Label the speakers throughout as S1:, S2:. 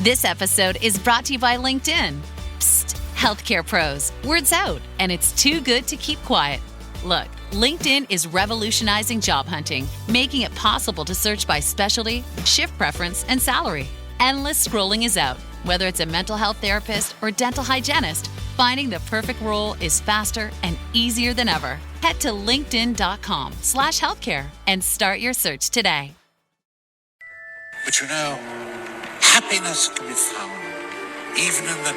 S1: This episode is brought to you by LinkedIn. Psst, healthcare pros, word's out, and it's too good to keep quiet. Look, LinkedIn is revolutionizing job hunting, making it possible to search by specialty, shift preference, and salary. Endless scrolling is out. Whether it's a mental health therapist or dental hygienist, finding the perfect role is faster and easier than ever. Head to linkedin.com/healthcare and start your search today.
S2: But you know, happiness can be found even in the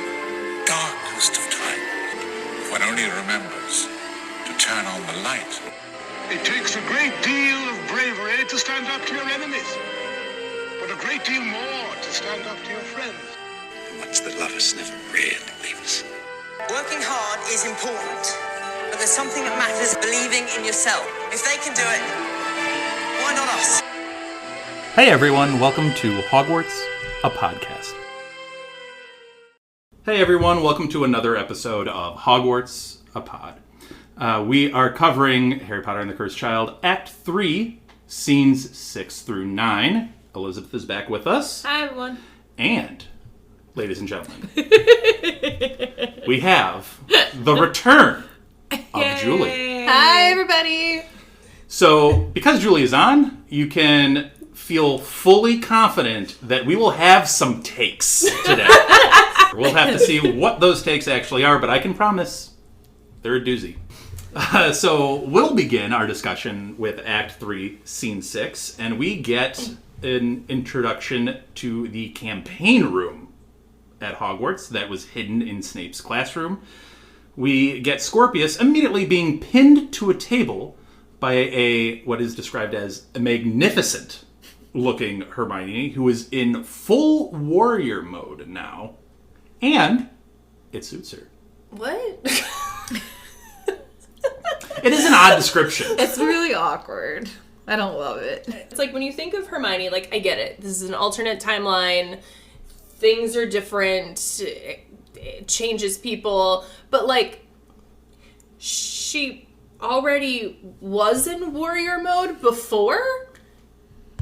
S2: darkest of times. One only remembers to turn on the light.
S3: It takes a great deal of bravery to stand up to your enemies, but a great deal more to stand up to your friends.
S2: The ones that love us never really leave us.
S4: Working hard is important, but there's something that matters: believing in yourself. If they can do it, why not us?
S5: Hey everyone, welcome to Hogwarts, a podcast. Hey everyone, welcome to another episode of Hogwarts, a pod. We are covering Harry Potter and the Cursed Child, Act 3, Scenes 6 through 9. Elizabeth is back with us.
S6: Hi everyone.
S5: And, ladies and gentlemen, we have the return of Julie.
S6: Hi everybody.
S5: So, because Julie is on, you can feel fully confident that we will have some takes today. We'll have to see what those takes actually are, but I can promise they're a doozy. So we'll begin our discussion with Act 3, Scene 6, and we get an introduction to the campaign room at Hogwarts that was hidden in Snape's classroom. We get Scorpius immediately being pinned to a table by what is described as a magnificent-looking Hermione, who is in full warrior mode now, and it suits her.
S6: What?
S5: It is an odd description.
S6: It's really awkward. I don't love it.
S7: It's like when you think of Hermione, like, I get it. This is an alternate timeline. Things are different. It changes people. But, like, she already was in warrior mode before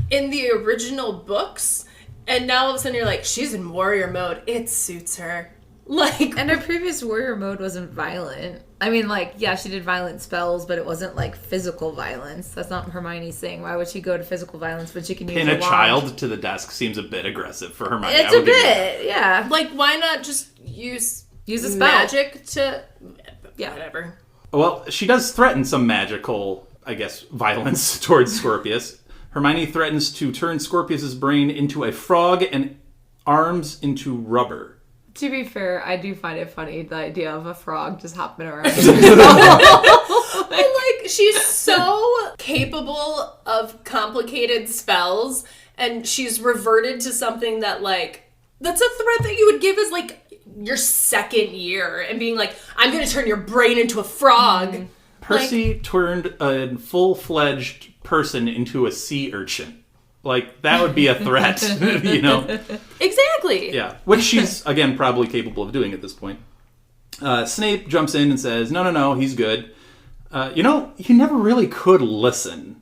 S7: in the original books. And now all of a sudden you're like, she's in warrior mode. It suits her. Like,
S6: And her previous warrior mode wasn't violent. I mean, like, yeah, she did violent spells, but it wasn't, like, physical violence. That's not Hermione's thing. Why would she go to physical violence when she can use
S5: Pin
S6: a
S5: a
S6: wand?
S5: child to the desk seems a bit aggressive for Hermione.
S6: It's a bit, yeah.
S7: like, why not just use
S6: a spell.
S7: magic to...
S6: Yeah.
S7: Whatever.
S5: Well, she does threaten some magical, I guess, violence towards Scorpius. Hermione threatens to turn Scorpius's brain into a frog and arms into rubber.
S6: To be fair, I do find it funny, the idea of a frog just hopping around.
S7: But, like, she's so capable of complicated spells, and she's reverted to something that, like, that's a threat that you would give as, like, your second year, and being like, I'm going to turn your brain into a frog.
S5: Percy turned a full-fledged person into a sea urchin. Like, that would be a threat, you know?
S7: Exactly.
S5: Yeah, which she's, again, probably capable of doing at this point. Snape jumps in and says, no, he's good. You never really could listen.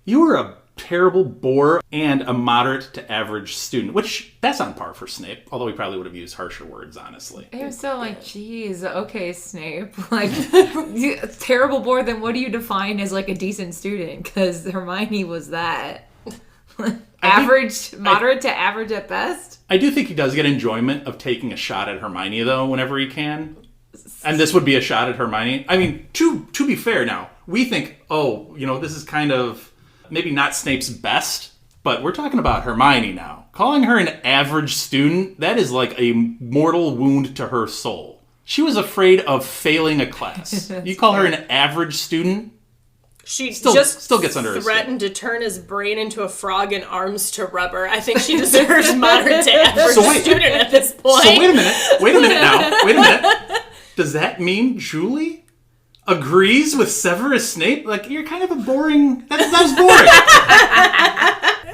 S5: You were a terrible bore and a moderate to average student, which, that's on par for Snape, although he probably would have used harsher words, honestly.
S6: I was so like, geez, okay, Snape. Like, terrible bore, then what do you define as, like, a decent student? Because Hermione was that. Average, moderate to average at best.
S5: I do think he does get enjoyment of taking a shot at Hermione, though, whenever he can. And this would be a shot at Hermione. I mean, to be fair now, we think, this is kind of maybe not Snape's best, but we're talking about Hermione now. Calling her an average student, that is like a mortal wound to her soul. She was afraid of failing a class. You call her an average student?
S7: She
S5: still gets under his skin.
S7: Threatened to turn his brain into a frog and arms to rubber. I think she deserves moderate to average student at this point.
S5: So wait a minute. Does that mean Julie agrees with Severus Snape? Like, you're kind of a boring... That was boring.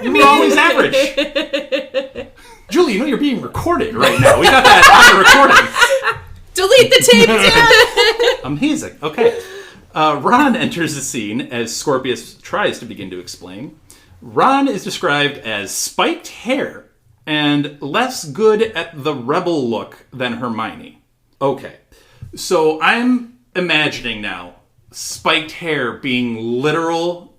S5: You were always average. Julie, you're being recorded right now. We got that on the recording.
S7: Delete the tape, Dan!
S5: Amazing. Okay. Ron enters the scene as Scorpius tries to begin to explain. Ron is described as spiked hair and less good at the rebel look than Hermione. Okay, so I'm imagining now spiked hair being literal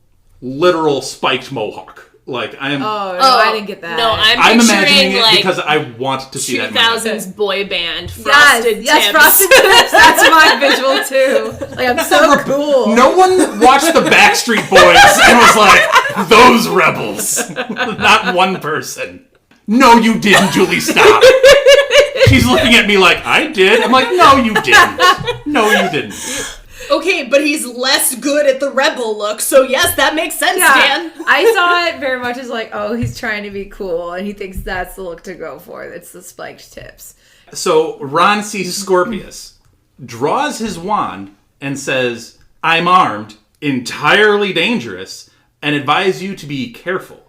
S5: spiked mohawk. Like I am.
S6: Oh, no, I didn't get that.
S7: No,
S5: I'm imagining it
S7: like
S5: because I want to see that.
S7: 2000s boy band, frosted tips.
S6: Yes, frosted tips. That's my visual too. Like I'm so cool.
S5: No one watched the Backstreet Boys and was like, "Those rebels." Not one person. No, you didn't, Julie. Stop. She's looking at me like I did. I'm like, no, you didn't. No, you didn't.
S7: Okay, but he's less good at the rebel look, so yes, that makes sense, Dan.
S6: I saw it very much as like, oh, he's trying to be cool, and he thinks that's the look to go for. It's the spiked tips.
S5: So Ron sees Scorpius, draws his wand, and says, "I'm armed, entirely dangerous, and advise you to be careful."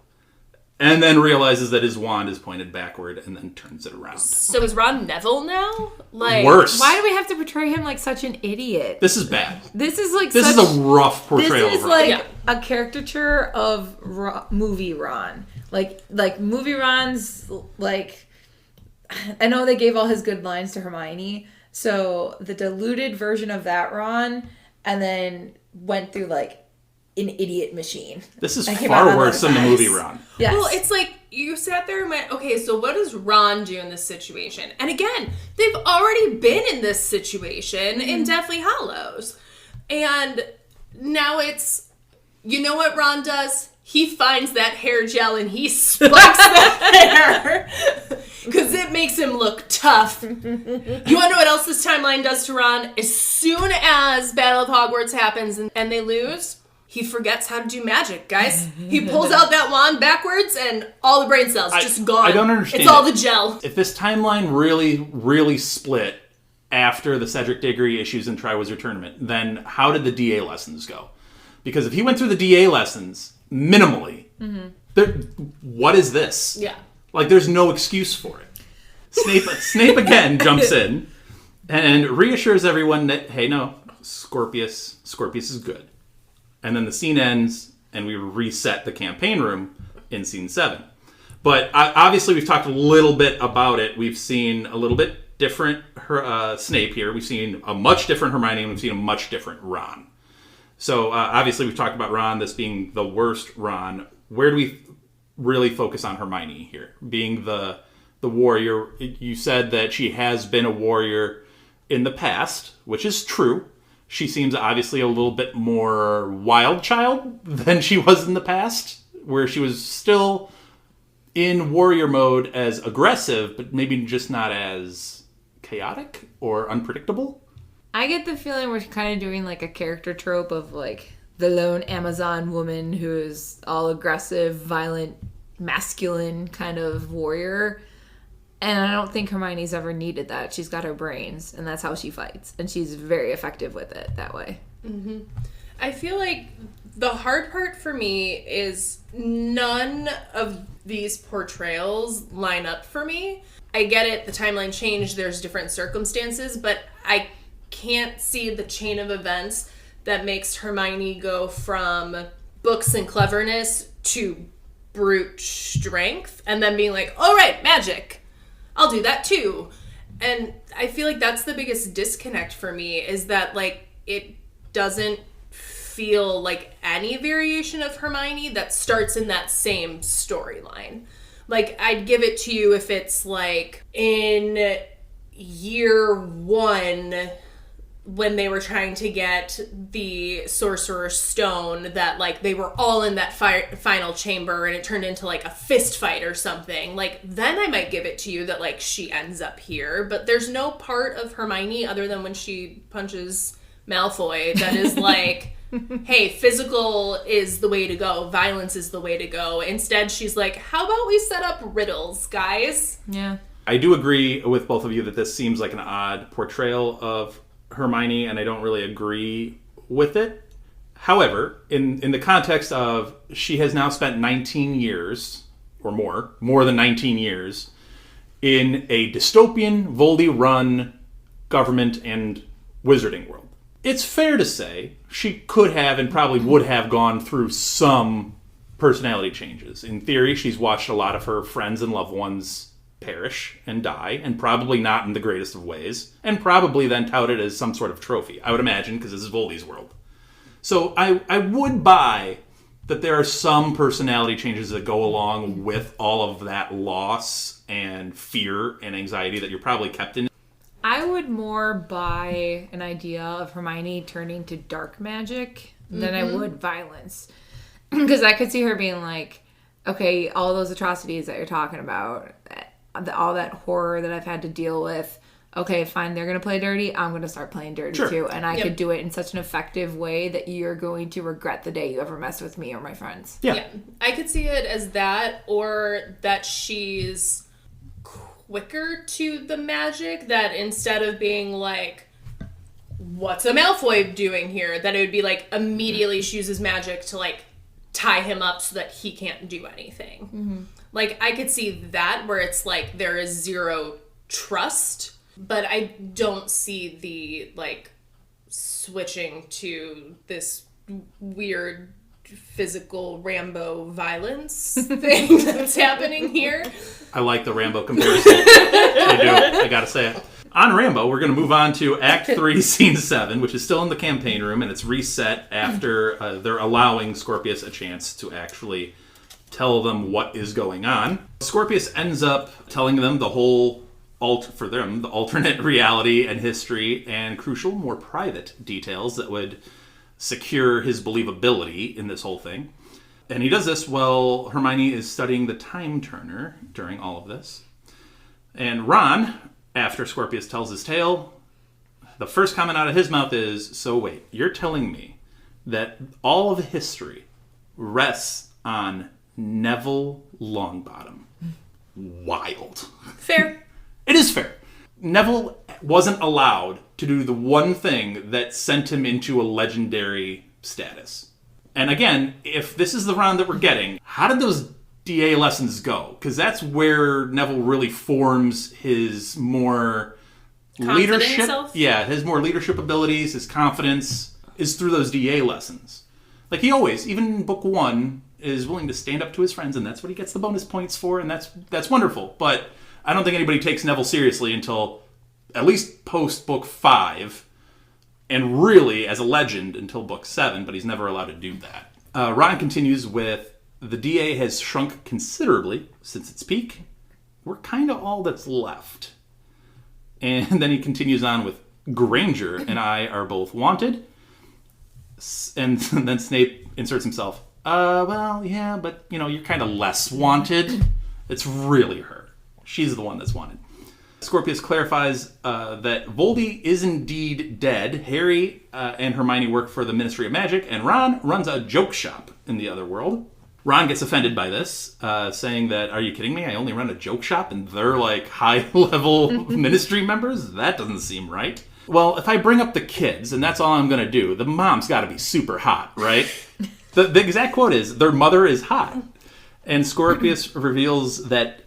S5: And then realizes that his wand is pointed backward and then turns it around.
S7: So is Ron Neville now? Like,
S5: worse.
S6: Why do we have to portray him like such an idiot?
S5: This is bad.
S6: This is like
S5: This is a rough portrayal
S6: This is
S5: of Ron.
S6: like a caricature of movie Ron. Like movie Ron's like. I know they gave all his good lines to Hermione, so the diluted version of that Ron, and then went through like an idiot machine.
S5: This is far worse than the movie Ron.
S6: Yes.
S7: Well, it's like you sat there and went, okay, so what does Ron do in this situation? And again, they've already been in this situation in Deathly Hallows. And now it's, you know what Ron does? He finds that hair gel and he spikes that hair. Because it makes him look tough. You want to know what else this timeline does to Ron? As soon as Battle of Hogwarts happens and they lose, he forgets how to do magic, guys. He pulls out that wand backwards and all the brain cells just gone.
S5: I don't understand.
S7: It's all the gel.
S5: If this timeline really split after the Cedric Diggory issues in Triwizard Tournament, then how did the DA lessons go? Because if he went through the DA lessons minimally, what is this?
S7: Yeah.
S5: Like, there's no excuse for it. Snape again jumps in and reassures everyone that, hey, no, Scorpius is good. And then the scene ends, and we reset the campaign room in scene 7. But obviously, we've talked a little bit about it. We've seen a little bit different Snape here. We've seen a much different Hermione, and we've seen a much different Ron. So obviously, we've talked about Ron, this being the worst Ron. Where do we really focus on Hermione here? Being the warrior. You said that she has been a warrior in the past, which is true. She seems obviously a little bit more wild child than she was in the past, where she was still in warrior mode as aggressive, but maybe just not as chaotic or unpredictable.
S6: I get the feeling we're kind of doing like a character trope of like the lone Amazon woman who is all aggressive, violent, masculine kind of warrior. And I don't think Hermione's ever needed that. She's got her brains, and that's how she fights. And she's very effective with it that way.
S7: Mm-hmm. I feel like the hard part for me is none of these portrayals line up for me. I get it, the timeline changed, there's different circumstances, but I can't see the chain of events that makes Hermione go from books and cleverness to brute strength, and then being like, all right, magic. I'll do that too. And I feel like that's the biggest disconnect for me, is that like it doesn't feel like any variation of Hermione that starts in that same storyline. Like, I'd give it to you if it's like in year 1 when they were trying to get the Sorcerer's Stone, that like they were all in that final chamber and it turned into like a fist fight or something. Like, then I might give it to you that like she ends up here, but there's no part of Hermione other than when she punches Malfoy that is like, hey, physical is the way to go, violence is the way to go. Instead, she's like, how about we set up riddles, guys?
S6: Yeah.
S5: I do agree with both of you that this seems like an odd portrayal of Hermione, and I don't really agree with it. However, in the context of she has now spent 19 years, or more than 19 years, in a dystopian, Voldy-run government and wizarding world. It's fair to say she could have and probably would have gone through some personality changes. In theory, she's watched a lot of her friends and loved ones perish and die, and probably not in the greatest of ways, and probably then touted as some sort of trophy, I would imagine, because this is Voldy's world. So I would buy that there are some personality changes that go along with all of that loss and fear and anxiety that you're probably kept in.
S6: I would more buy an idea of Hermione turning to dark magic than I would violence. Because I could see her being like, okay, all those atrocities that you're talking about, all that horror that I've had to deal with, okay, fine, they're going to play dirty, I'm going to start playing dirty too. And I could do it in such an effective way that you're going to regret the day you ever mess with me or my friends.
S7: Yeah. I could see it as that, or that she's quicker to the magic, that instead of being like, what's a Malfoy doing here, that it would be like immediately she uses magic to like tie him up so that he can't do anything. Like, I could see that where it's like there is zero trust, but I don't see the like switching to this weird physical Rambo violence thing that's happening here.
S5: I like the Rambo comparison. I do. I gotta say it. On Rambo, we're going to move on to Act 3, Scene 7, which is still in the campaign room, and it's reset after they're allowing Scorpius a chance to actually tell them what is going on. Scorpius ends up telling them the whole, for them, the alternate reality and history and crucial, more private details that would secure his believability in this whole thing. And he does this while Hermione is studying the Time Turner during all of this. And Ron, after Scorpius tells his tale, the first comment out of his mouth is, so wait, you're telling me that all of history rests on Neville Longbottom? Wild.
S7: Fair.
S5: It is fair. Neville wasn't allowed to do the one thing that sent him into a legendary status. And again, if this is the Ron that we're getting, how did those DA lessons go? Because that's where Neville really forms his more leadership.
S7: Himself?
S5: Yeah, his more leadership abilities, his confidence is through those DA lessons. Like he always, even in book 1, is willing to stand up to his friends, and that's what he gets the bonus points for, and that's wonderful. But I don't think anybody takes Neville seriously until at least post book 5, and really as a legend until book 7, but he's never allowed to do that. Ron continues with, the DA has shrunk considerably since its peak. We're kind of all that's left. And then he continues on with, Granger and I are both wanted. And then Snape inserts himself. Well, yeah, but, you're kind of less wanted. It's really her. She's the one that's wanted. Scorpius clarifies that Voldy is indeed dead. Harry and Hermione work for the Ministry of Magic, and Ron runs a joke shop in the other world. Ron gets offended by this, saying that, are you kidding me? I only run a joke shop, and they're like high-level ministry members? That doesn't seem right. Well, if I bring up the kids, and that's all I'm going to do, the mom's got to be super hot, right? The exact quote is, their mother is hot. And Scorpius reveals that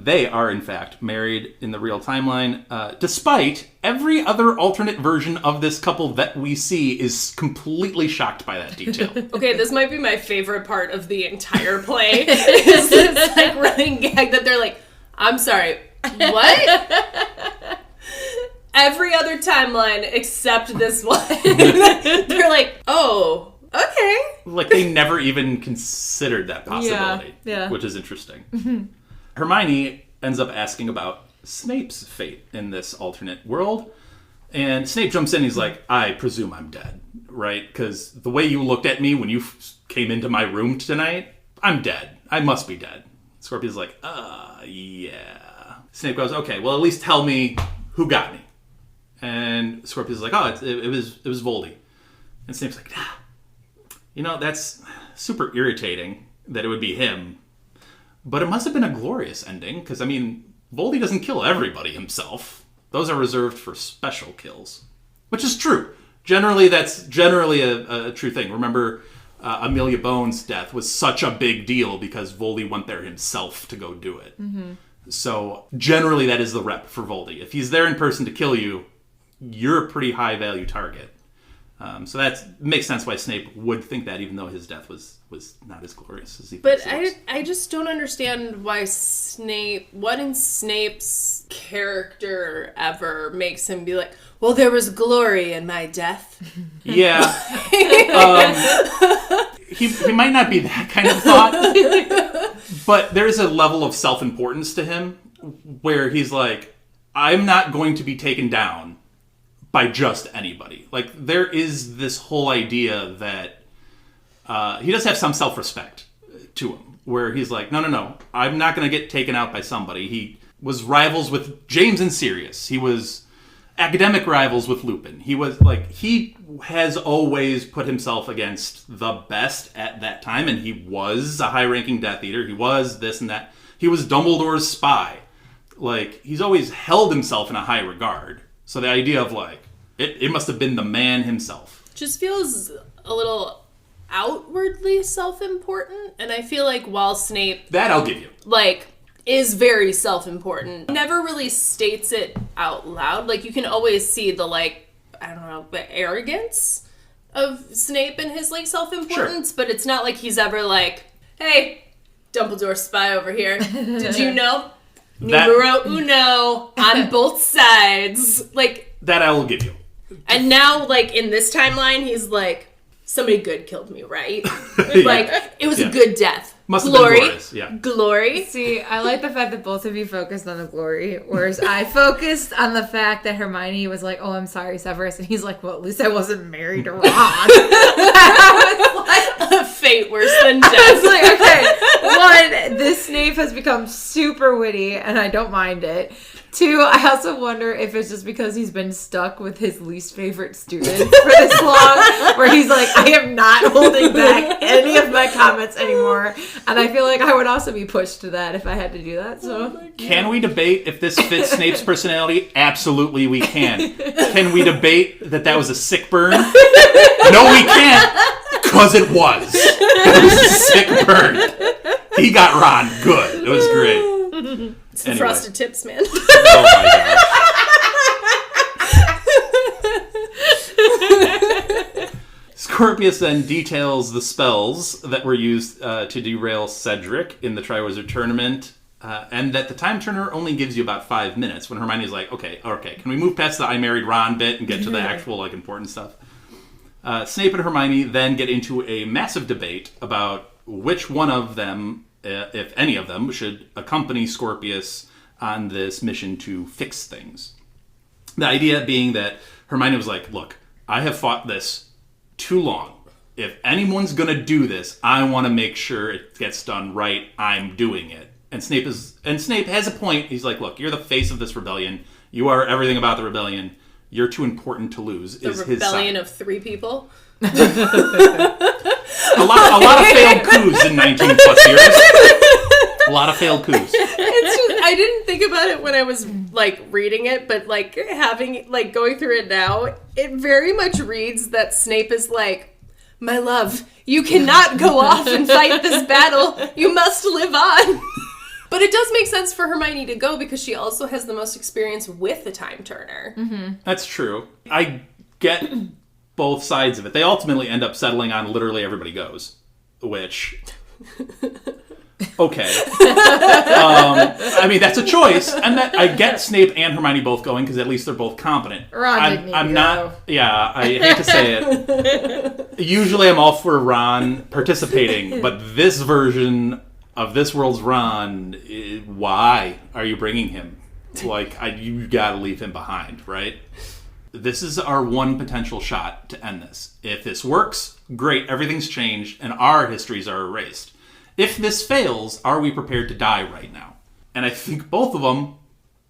S5: they are, in fact, married in the real timeline, despite every other alternate version of this couple that we see is completely shocked by that detail.
S7: Okay, this might be my favorite part of the entire play. Is this like running gag that they're like, I'm sorry, what? Every other timeline except this one. They're like, oh, okay.
S5: Like, they never even considered that possibility, which is interesting. Mm-hmm. Hermione ends up asking about Snape's fate in this alternate world. And Snape jumps in, he's like, I presume I'm dead, right? Because the way you looked at me when you came into my room tonight, I'm dead. I must be dead. Scorpius like, yeah. Snape goes, okay, well, at least tell me who got me. And Scorpius is like, oh, it was Voldy. And Snape's like, that's super irritating that it would be him. But it must have been a glorious ending, because, Voldy doesn't kill everybody himself. Those are reserved for special kills. Which is true. Generally, that's generally a true thing. Remember, Amelia Bones' death was such a big deal because Voldy went there himself to go do it. Mm-hmm. So, generally, that is the rep for Voldy. If he's there in person to kill you, you're a pretty high-value target. So that makes sense why Snape would think that, even though his death was not as glorious as he
S7: But
S5: thinks it was.
S7: I just don't understand why what in Snape's character ever makes him be like, well, there was glory in my death.
S5: Yeah. He might not be that kind of thought, but there's a level of self-importance to him where he's like, I'm not going to be taken down by just anybody. Like, there is this whole idea that he does have some self-respect to him, where he's like, no, I'm not going to get taken out by somebody. He was rivals with James and Sirius. He was academic rivals with Lupin. He was like, he has always put himself against the best at that time, and he was a high-ranking Death Eater. He was this and that. He was Dumbledore's spy. Like, he's always held himself in a high regard. So the idea of, like, it must have been the man himself.
S7: Just feels a little outwardly self-important, and I feel like while Snape...
S5: That I'll give you.
S7: Like, is very self-important, never really states it out loud. Like, you can always see the, like, I don't know, the arrogance of Snape and his, like, self-importance,
S5: Sure.
S7: but it's not like he's ever like, hey, Dumbledore's spy over here. Did you know? Numero uno on both sides. Like,
S5: that I will give you.
S7: And now, like, in this timeline, he's like, somebody good killed me, right? Like, it was a good death.
S5: Must
S7: glory,
S5: have been glorious, yeah.
S7: Glory.
S6: See, I like the fact that both of you focused on the glory, whereas I focused on the fact that Hermione was like, oh, I'm sorry, Severus. And he's like, well, at least I wasn't married to Ron.
S7: Fate worse than death.
S6: I was like, okay, one, this Snape has become super witty, and I don't mind it. Two, I also wonder if it's just because he's been stuck with his least favorite students for this long, where he's like, I am not holding back any of my comments anymore. And I feel like I would also be pushed to that if I had to do that. So,
S5: Can we debate if this fits Snape's personality? Absolutely we can. Can we debate that was a sick burn? No, we can't, because it was. It was a sick burn. He got Ron good. It was great.
S7: It's the frosted tips, man.
S5: Oh my god. Scorpius then details the spells that were used to derail Cedric in the Triwizard Tournament, and that the Time Turner only gives you about 5 minutes, when Hermione's like, okay, can we move past the I married Ron bit and get to the actual, like, important stuff? Snape and Hermione then get into a massive debate about which one of them, if any of them, should accompany Scorpius on this mission to fix things. The idea being that Hermione was like, look, I have fought this too long. If anyone's going to do this, I want to make sure it gets done right. I'm doing it. And Snape has a point. He's like, look, you're the face of this rebellion. You are everything about the rebellion. You're too important to lose.
S7: The rebellion of 3 people.
S5: A lot of failed coups in 19 plus years. A lot of failed coups.
S7: It's just, I didn't think about it when I was, like, reading it, but, like, going through it now, it very much reads that Snape is like, my love, you cannot go off and fight this battle. You must live on. But it does make sense for Hermione to go because she also has the most experience with the Time Turner.
S6: Mm-hmm.
S5: That's true. I get both sides of it. They ultimately end up settling on literally everybody goes, which... Okay. I mean, that's a choice. And that I get Snape and Hermione both going because at least they're both competent.
S6: Ron
S5: I'm not... Yeah, I hate to say it. Usually I'm all for Ron participating, but this version of this world's Ron, why are you bringing him? Like, you gotta leave him behind, right? This is our one potential shot to end this. If this works, great, everything's changed, and our histories are erased. If this fails, are we prepared to die right now? And I think both of them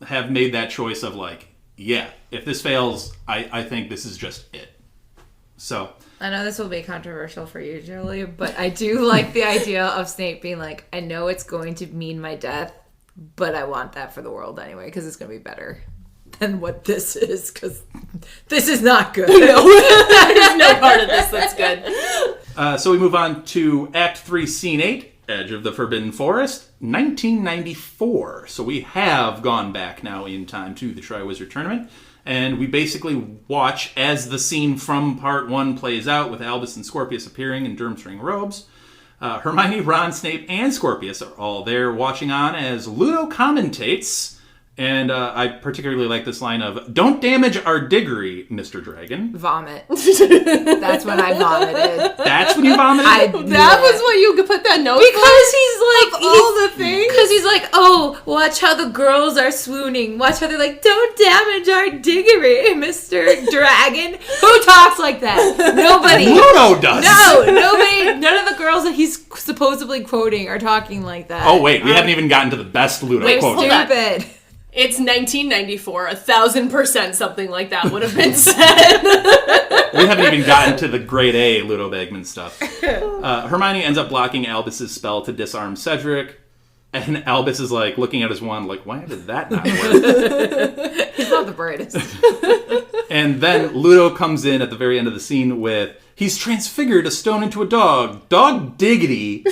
S5: have made that choice of like, yeah, if this fails, I think this is just it. So...
S6: I know this will be controversial for you, Julie, but I do like the idea of Snape being like, I know it's going to mean my death, but I want that for the world anyway, because it's going to be better than what this is, because this is not good.
S7: No. There's no part of this that's good.
S5: So we move on to Act 3, Scene 8, Edge of the Forbidden Forest, 1994. So we have gone back now in time to the Triwizard Tournament. And we basically watch as the scene from part 1 plays out with Albus and Scorpius appearing in Durmstrang robes. Hermione, Ron, Snape, and Scorpius are all there watching on as Ludo commentates. And I particularly like this line of, "Don't damage our diggory, Mr. Dragon."
S6: Vomit. That's when I vomited.
S5: That's when you vomited?
S7: That was what you could put that note
S6: Because he's like,
S7: all the things.
S6: Because he's like, oh, watch how the girls are swooning. Watch how they're like, don't damage our diggory, Mr. Dragon. Who talks like that? Nobody.
S5: Ludo does.
S6: No, nobody. None of the girls that he's supposedly quoting are talking like that.
S5: Oh, wait. We haven't even gotten to the best Ludo quote.
S6: Stupid.
S7: It's 1994. 1,000% something like that would have been said.
S5: We haven't even gotten to the grade A Ludo Bagman stuff. Hermione ends up blocking Albus's spell to disarm Cedric. And Albus is like looking at his wand like, why did that not work?
S6: He's not the brightest.
S5: And then Ludo comes in at the very end of the scene with, he's transfigured a stone into a dog. Dog diggity.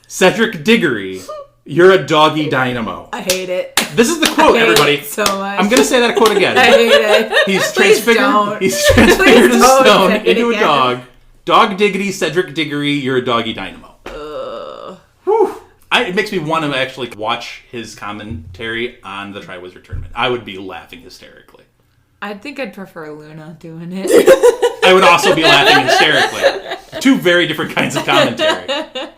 S5: Cedric Diggory. You're a doggy dynamo.
S6: I hate it.
S5: This is the quote, everybody.
S6: So much.
S5: I'm going to say that quote again.
S6: I hate it.
S5: He's
S6: Please
S5: transfigured.
S6: don't.
S5: He's transfigured a
S6: Please don't
S5: stone
S6: say it
S5: into a
S6: again.
S5: dog. Dog diggity, Cedric Diggory, you're a doggy dynamo. Whew. It makes me want to actually watch his commentary on the Triwizard Tournament. I would be laughing hysterically.
S6: I think I'd prefer Luna doing it.
S5: I would also be laughing hysterically. Two very different kinds of commentary.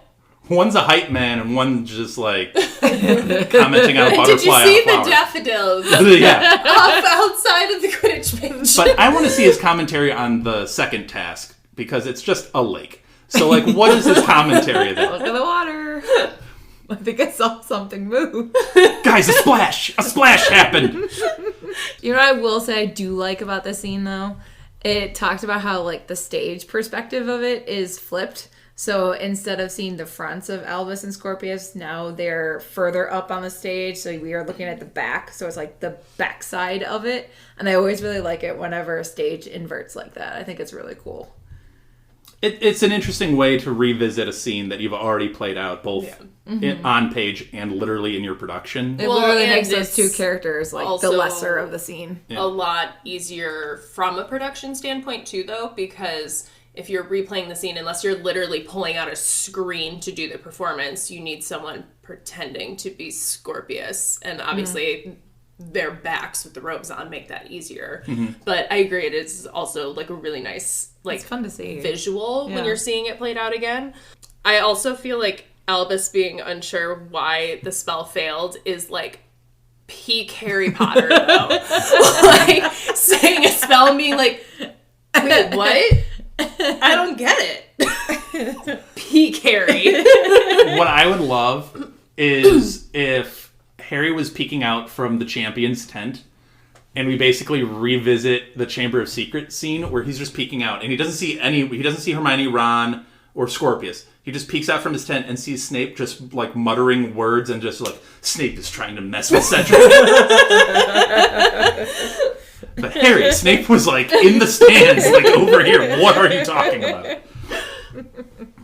S5: One's a hype man, and one's just like commenting on a butterfly.
S7: Did you see
S5: on a
S7: the daffodils
S5: yeah.
S7: outside of the Quidditch pitch?
S5: But I want to see his commentary on the second task, because it's just a lake. So, like, what is his commentary there?
S6: Look at the water. I think I saw something move.
S5: Guys, a splash! A splash happened!
S6: You know what I will say I do like about this scene, though? It talked about how, like, the stage perspective of it is flipped. So instead of seeing the fronts of Albus and Scorpius, now they're further up on the stage. So we are looking at the back. So it's like the back side of it. And I always really like it whenever a stage inverts like that. I think it's really cool.
S5: It's an interesting way to revisit a scene that you've already played out, both on page and literally in your production.
S6: It literally makes those two characters like the lesser of the scene.
S7: A lot easier from a production standpoint too, though, because if you're replaying the scene, unless you're literally pulling out a screen to do the performance, you need someone pretending to be Scorpius. And obviously their backs with the robes on make that easier. But I agree, it is also like a really nice, like,
S6: it's fun to see
S7: visual when you're seeing it played out again. I also feel like Albus being unsure why the spell failed is like peak Harry Potter, though. Like saying a spell and being like, wait, what? I don't get it. Peak Harry.
S5: What I would love is if Harry was peeking out from the champion's tent and we basically revisit the Chamber of Secrets scene where he's just peeking out and he doesn't see Hermione, Ron, or Scorpius. He just peeks out from his tent and sees Snape just like muttering words and just like, Snape is trying to mess with Cedric. But Harry, Snape was like in the stands, like over here. What are you talking about?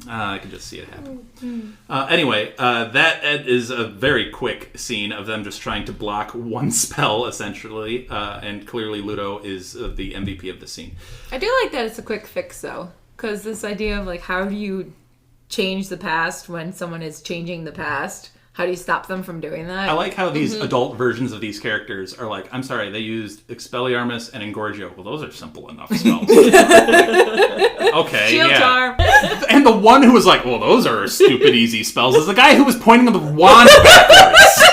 S5: I can just see it happen. Anyway, that is a very quick scene of them just trying to block one spell, essentially. And clearly Ludo is the MVP of the scene.
S6: I do like that it's a quick fix, though. Because this idea of, like, how do you change the past when someone is changing the past? How do you stop them from doing that?
S5: I like how these adult versions of these characters are like, I'm sorry, they used Expelliarmus and Engorgio. Well, those are simple enough spells. Okay,
S6: Shield charm.
S5: And the one who was like, well, those are stupid easy spells is the guy who was pointing the wand backwards.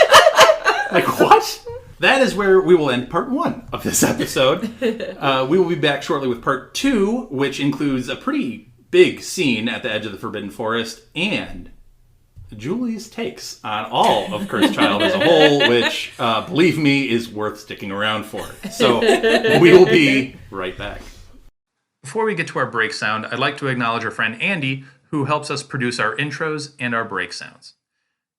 S5: Like, what? That is where we will end part 1 of this episode. We will be back shortly with part 2, which includes a pretty big scene at the edge of the Forbidden Forest and Julie's takes on all of Cursed Child as a whole, which, believe me, is worth sticking around for. So we will be right back. Before we get to our break sound, I'd like to acknowledge our friend Andy, who helps us produce our intros and our break sounds.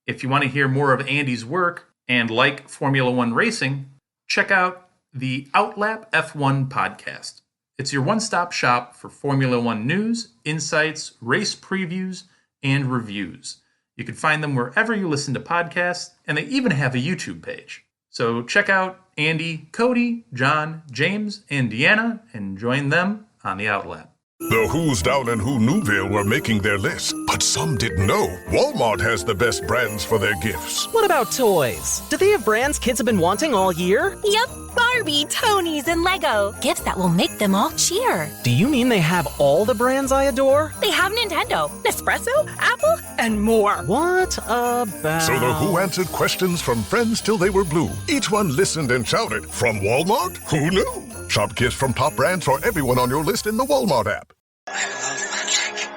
S5: If you want to hear more of Andy's work and like Formula One racing, check out the Outlap F1 podcast. It's your one-stop shop for Formula One news, insights, race previews, and reviews. You can find them wherever you listen to podcasts, and they even have a YouTube page. So check out Andy, Cody, John, James, and Deanna, and join them on the Outlet.
S8: The Who's down in Who Newville were making their list, but some didn't know Walmart has the best brands for their gifts.
S9: What about toys? Do they have brands kids have been wanting all year?
S10: Yep, Barbie, Tony's, and Lego. Gifts that will make them all cheer.
S9: Do you mean they have all the brands I adore?
S10: They have Nintendo, Nespresso, Apple, and more.
S9: What about...
S8: So the Who answered questions from friends till they were blue. Each one listened and shouted, from Walmart? Who knew? Shop gifts from top brands for everyone on your list in the Walmart app.
S3: I love magic.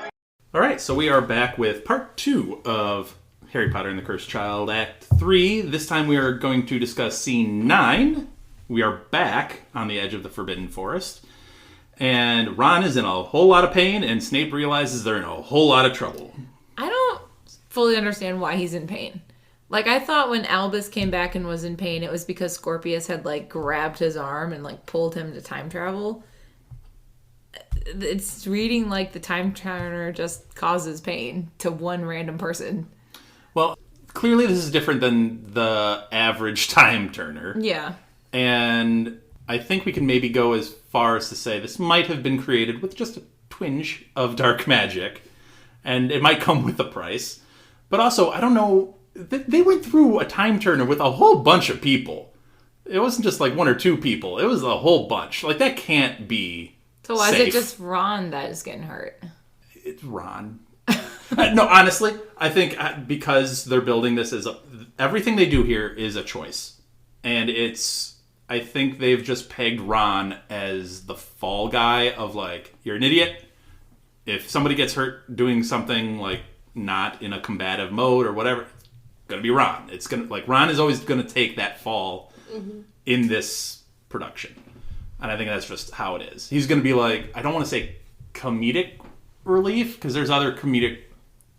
S5: All right, so we are back with part 2 of Harry Potter and the Cursed Child, Act 3. This time we are going to discuss scene 9. We are back on the edge of the Forbidden Forest. And Ron is in a whole lot of pain, and Snape realizes they're in a whole lot of trouble.
S6: I don't fully understand why he's in pain. Like, I thought when Albus came back and was in pain, it was because Scorpius had, like, grabbed his arm and, like, pulled him to time travel. It's reading like the time turner just causes pain to one random person.
S5: Well, clearly this is different than the average time turner.
S6: Yeah.
S5: And I think we can maybe go as far as to say this might have been created with just a twinge of dark magic. And it might come with a price. But also, I don't know, they went through a time turner with a whole bunch of people. It wasn't just like 1 or 2 people. It was a whole bunch. Like, that can't be
S6: So why
S5: safe.
S6: is it just Ron that is getting hurt?
S5: It's Ron. No, honestly, I think because they're building this as everything they do here is a choice. And I think they've just pegged Ron as the fall guy of, like, you're an idiot. If somebody gets hurt doing something, like, not in a combative mode or whatever, it's going to be Ron. It's going to, like, Ron is always going to take that fall in this production. And I think that's just how it is. He's going to be like, I don't want to say comedic relief, because there's other comedic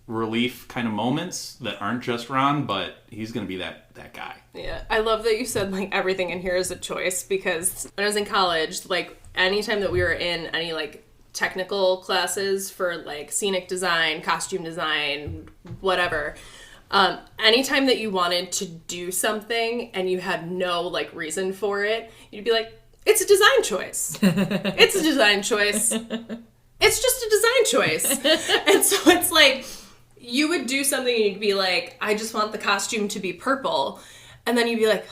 S5: relief kind of moments that aren't just Ron, but he's going to be that guy.
S7: Yeah, I love that you said, like, everything in here is a choice, because when I was in college, like, anytime that we were in any, like, technical classes for, like, scenic design, costume design, whatever, anytime that you wanted to do something and you had no, like, reason for it, you'd be like, it's a design choice. It's a design choice. It's just a design choice. And so it's like, you would do something and you'd be like, I just want the costume to be purple. And then you'd be like,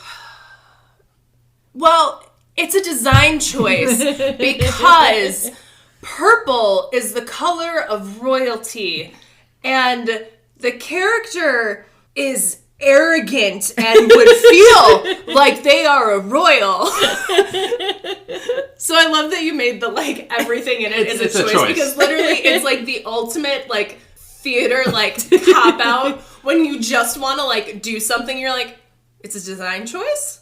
S7: well, it's a design choice because purple is the color of royalty. And the character is arrogant and would feel like they are a royal. So I love that you made the, like, everything in it is a choice, because literally it's like the ultimate, like, theater, like, cop out when you just want to, like, do something. You're like, it's a design choice.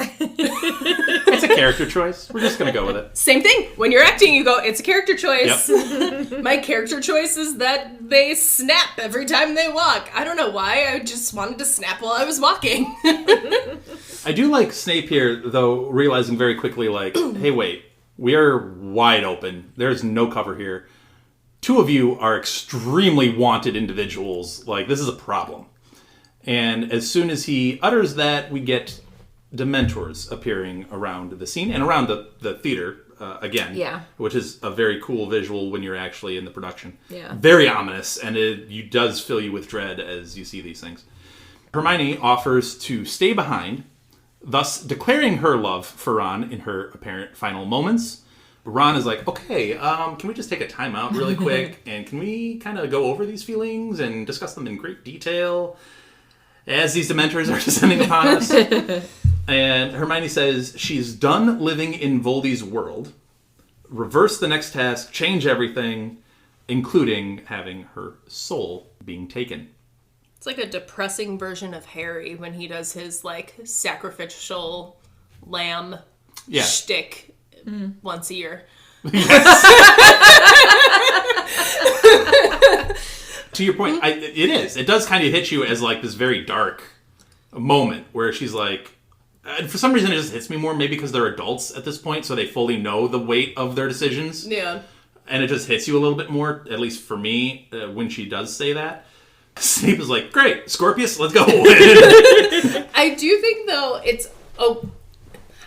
S5: It's a character choice. We're just going to go with it.
S7: Same thing. When you're acting, you go, it's a character choice.
S5: Yep.
S7: My character choice is that they snap every time they walk. I don't know why. I just wanted to snap while I was walking.
S5: I do like Snape here, though, realizing very quickly, like, hey, wait, we are wide open. There's no cover here. 2 of you are extremely wanted individuals. Like, this is a problem. And as soon as he utters that, we get Dementors appearing around the scene and around the theater again.
S6: Yeah.
S5: Which is a very cool visual when you're actually in the production.
S6: Yeah.
S5: Very ominous, and it does fill you with dread as you see these things. Hermione offers to stay behind, thus declaring her love for Ron in her apparent final moments. Ron is like, okay, can we just take a time out really quick, and can we kind of go over these feelings and discuss them in great detail as these Dementors are descending upon us? And Hermione says she's done living in Voldy's world, reverse the next task, change everything, including having her soul being taken.
S7: It's like a depressing version of Harry when he does his, like, sacrificial lamb shtick once a year.
S5: To your point, it does kind of hit you as, like, this very dark moment where she's like, for some reason it just hits me more, maybe because they're adults at this point, so they fully know the weight of their decisions.
S7: Yeah.
S5: And it just hits you a little bit more, at least for me, when she does say that. Snape is like, great, Scorpius, let's go.
S7: I do think, though, it's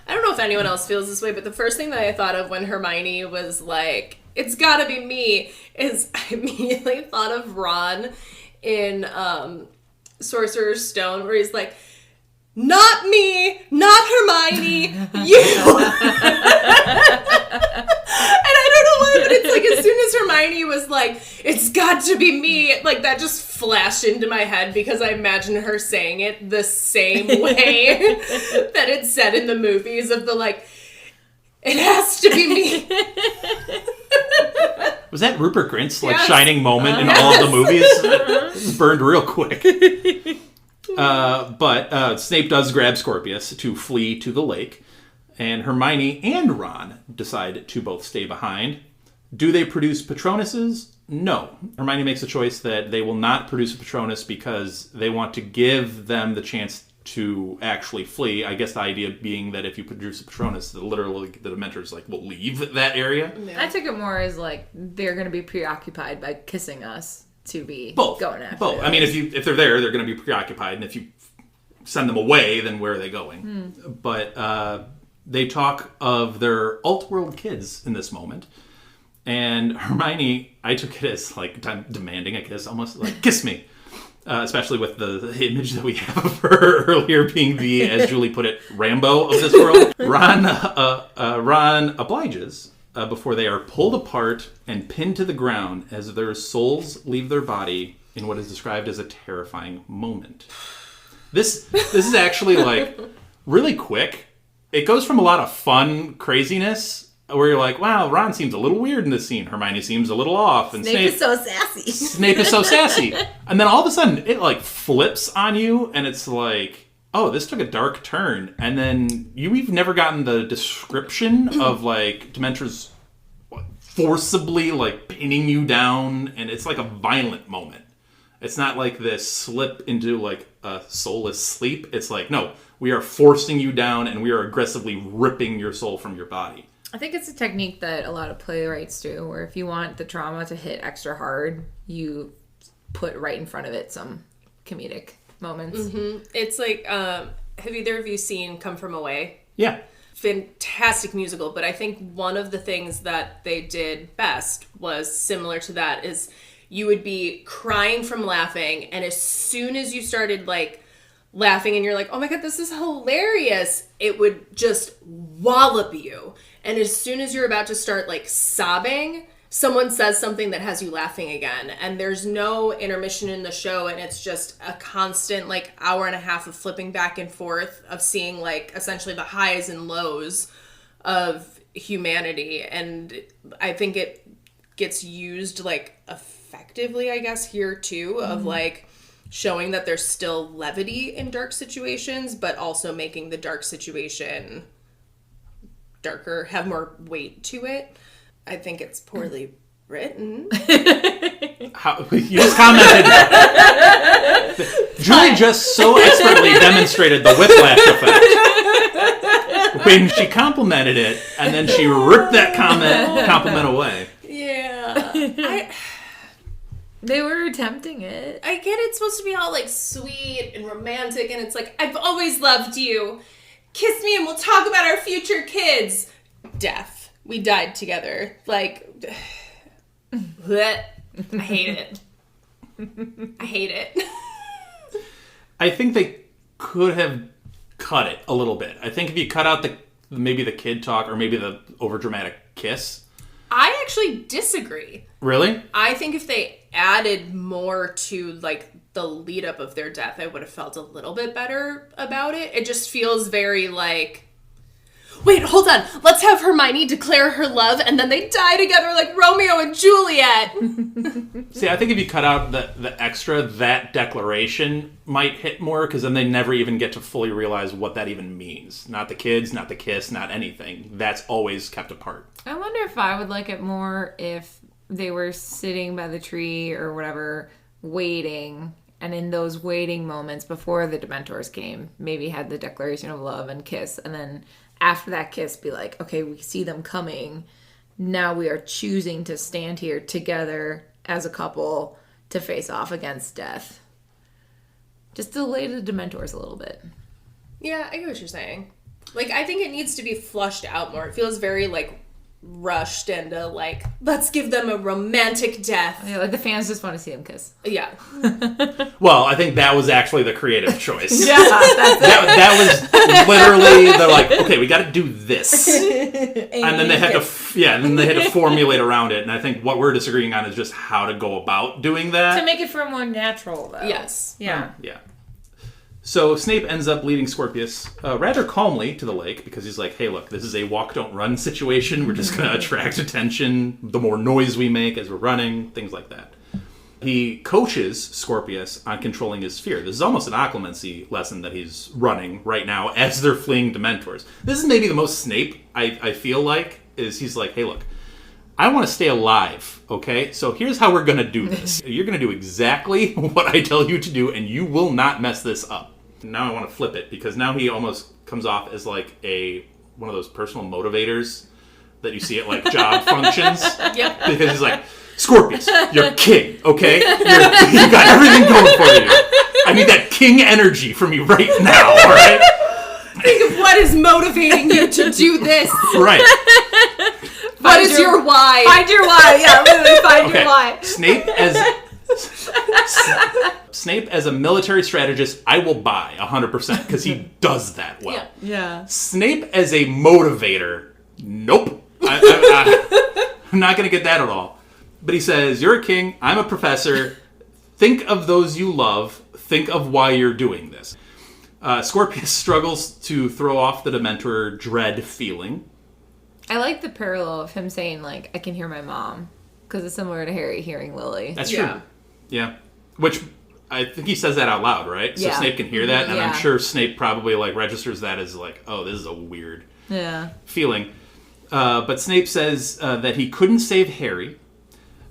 S7: I don't know if anyone else feels this way, but the first thing that I thought of when Hermione was like, it's gotta be me, is I immediately thought of Ron in Sorcerer's Stone, where he's like, not me, not Hermione, you. And I don't know why, but it's like as soon as Hermione was like, it's got to be me, like that just flashed into my head because I imagine her saying it the same way that it's said in the movies of the like, it has to be me.
S5: Was that Rupert Grint's shining moment in all of the movies? It burned real quick. But Snape does grab Scorpius to flee to the lake. And Hermione and Ron decide to both stay behind. Do they produce Patronuses? No. Hermione makes a choice that they will not produce a Patronus because they want to give them the chance to actually flee. I guess the idea being that if you produce a Patronus, literally the Dementors will leave that area.
S6: Yeah. I took it more as they're going to be preoccupied by kissing us to be going after
S5: both.
S6: us.
S5: I mean, if they're there, they're going to be preoccupied, and if you send them away, then where are they going? But they talk of their alt-world kids in this moment. And Hermione, I took it as demanding a kiss, almost like, kiss me. Especially with the image that we have of her earlier being the, as Julie put it, Rambo of this world. Ron obliges before they are pulled apart and pinned to the ground as their souls leave their body in what is described as a terrifying moment. This is actually really quick. It goes from a lot of fun craziness where you're like, wow, Ron seems a little weird in this scene. Hermione seems a little off. And
S6: Snape is so sassy.
S5: Snape is so sassy. And then all of a sudden, it flips on you, and it's like, oh, this took a dark turn. And then you've never gotten the description of, Dementors forcibly, pinning you down, and it's like a violent moment. It's not like this slip into, a soulless sleep. It's like, no, we are forcing you down, and we are aggressively ripping your soul from your body.
S6: I think it's a technique that a lot of playwrights do, where if you want the trauma to hit extra hard, you put right in front of it some comedic moments.
S7: Mm-hmm. It's like, have either of you seen Come From Away?
S5: Yeah.
S7: Fantastic musical, but I think one of the things that they did best was similar to that is you would be crying from laughing, and as soon as you started laughing and you're like, oh my god, this is hilarious, it would just wallop you. And as soon as you're about to start sobbing, someone says something that has you laughing again. And there's no intermission in the show, and it's just a constant hour and a half of flipping back and forth of seeing essentially the highs and lows of humanity. And I think it gets used effectively, I guess, here too, of showing that there's still levity in dark situations, but also making the dark situation darker, have more weight to it. I think it's poorly written.
S5: You just commented. Julie just so expertly demonstrated the whiplash effect when she complimented it, and then she ripped that compliment away.
S7: Yeah.
S6: They were attempting it.
S7: I get it's supposed to be all sweet and romantic, and it's I've always loved you. Kiss me and we'll talk about our future kids. Death. We died together. I hate it. I hate it.
S5: I think they could have cut it a little bit. I think if you cut out maybe the kid talk or maybe the overdramatic kiss.
S7: I actually disagree.
S5: Really?
S7: I think if they added more to the lead up of their death, I would have felt a little bit better about it. It just feels very wait, hold on. Let's have Hermione declare her love and then they die together like Romeo and Juliet.
S5: See, I think if you cut out the extra, that declaration might hit more, because then they never even get to fully realize what that even means. Not the kids, not the kiss, not anything. That's always kept apart.
S6: I wonder if I would like it more if they were sitting by the tree or whatever, waiting, and in those waiting moments before the Dementors came, maybe had the declaration of love and kiss, and then after that kiss be like, okay, we see them coming. Now we are choosing to stand here together as a couple to face off against death. Just delay the Dementors a little bit.
S7: Yeah, I get what you're saying. Like, I think it needs to be flushed out more. It feels very, like, rushed and, like, let's give them a romantic death.
S6: Yeah, like, the fans just want to see them kiss.
S7: Yeah.
S5: Well, I think that was actually the creative choice.
S6: Yeah,
S5: that was literally, they're like, okay, we got to do this. And then they had to formulate around it. And I think what we're disagreeing on is just how to go about doing that.
S6: To make it feel more natural, though.
S7: Yes.
S6: Yeah.
S5: Yeah. So Snape ends up leading Scorpius rather calmly to the lake because he's like, hey, look, this is a walk, don't run situation. We're just going to attract attention. The more noise we make as we're running, things like that. He coaches Scorpius on controlling his fear. This is almost an occlumency lesson that he's running right now as they're fleeing Dementors. This is maybe the most Snape, I feel like, is he's like, hey, look, I want to stay alive, okay? So here's how we're going to do this. You're going to do exactly what I tell you to do, and you will not mess this up. Now I want to flip it, because now he almost comes off as like one of those personal motivators that you see at like job functions.
S7: Yep.
S5: Because he's like, Scorpius, you're king, okay? You got everything going for you. I need that king energy from you right now, all right?
S7: Think of what is motivating you to do this.
S5: Right.
S7: What is your why?
S6: Find your why. Yeah, literally find your why.
S5: Snape as a military strategist, I will buy 100% because he does that well.
S6: Yeah.
S5: Snape as a motivator, nope. I'm not going to get that at all. But he says, you're a king, I'm a professor. Think of those you love. Think of why you're doing this. Scorpius struggles to throw off the Dementor dread feeling.
S6: I like the parallel of him saying, like, I can hear my mom. Because it's similar to Harry hearing Lily.
S5: That's true. Yeah. Which, I think he says that out loud, right? So Snape can hear that, and I'm sure Snape probably, like, registers that as, like, oh, this is a weird feeling. But Snape says that he couldn't save Harry,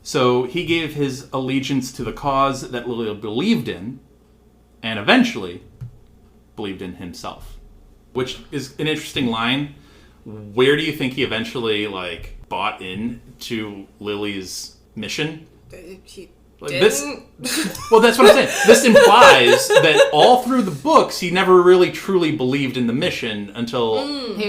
S5: so he gave his allegiance to the cause that Lily believed in, and eventually believed in himself. Which is an interesting line. Where do you think he eventually, like, bought in to Lily's mission? Well, that's what I'm saying. This implies that all through the books, he never really truly believed in the mission until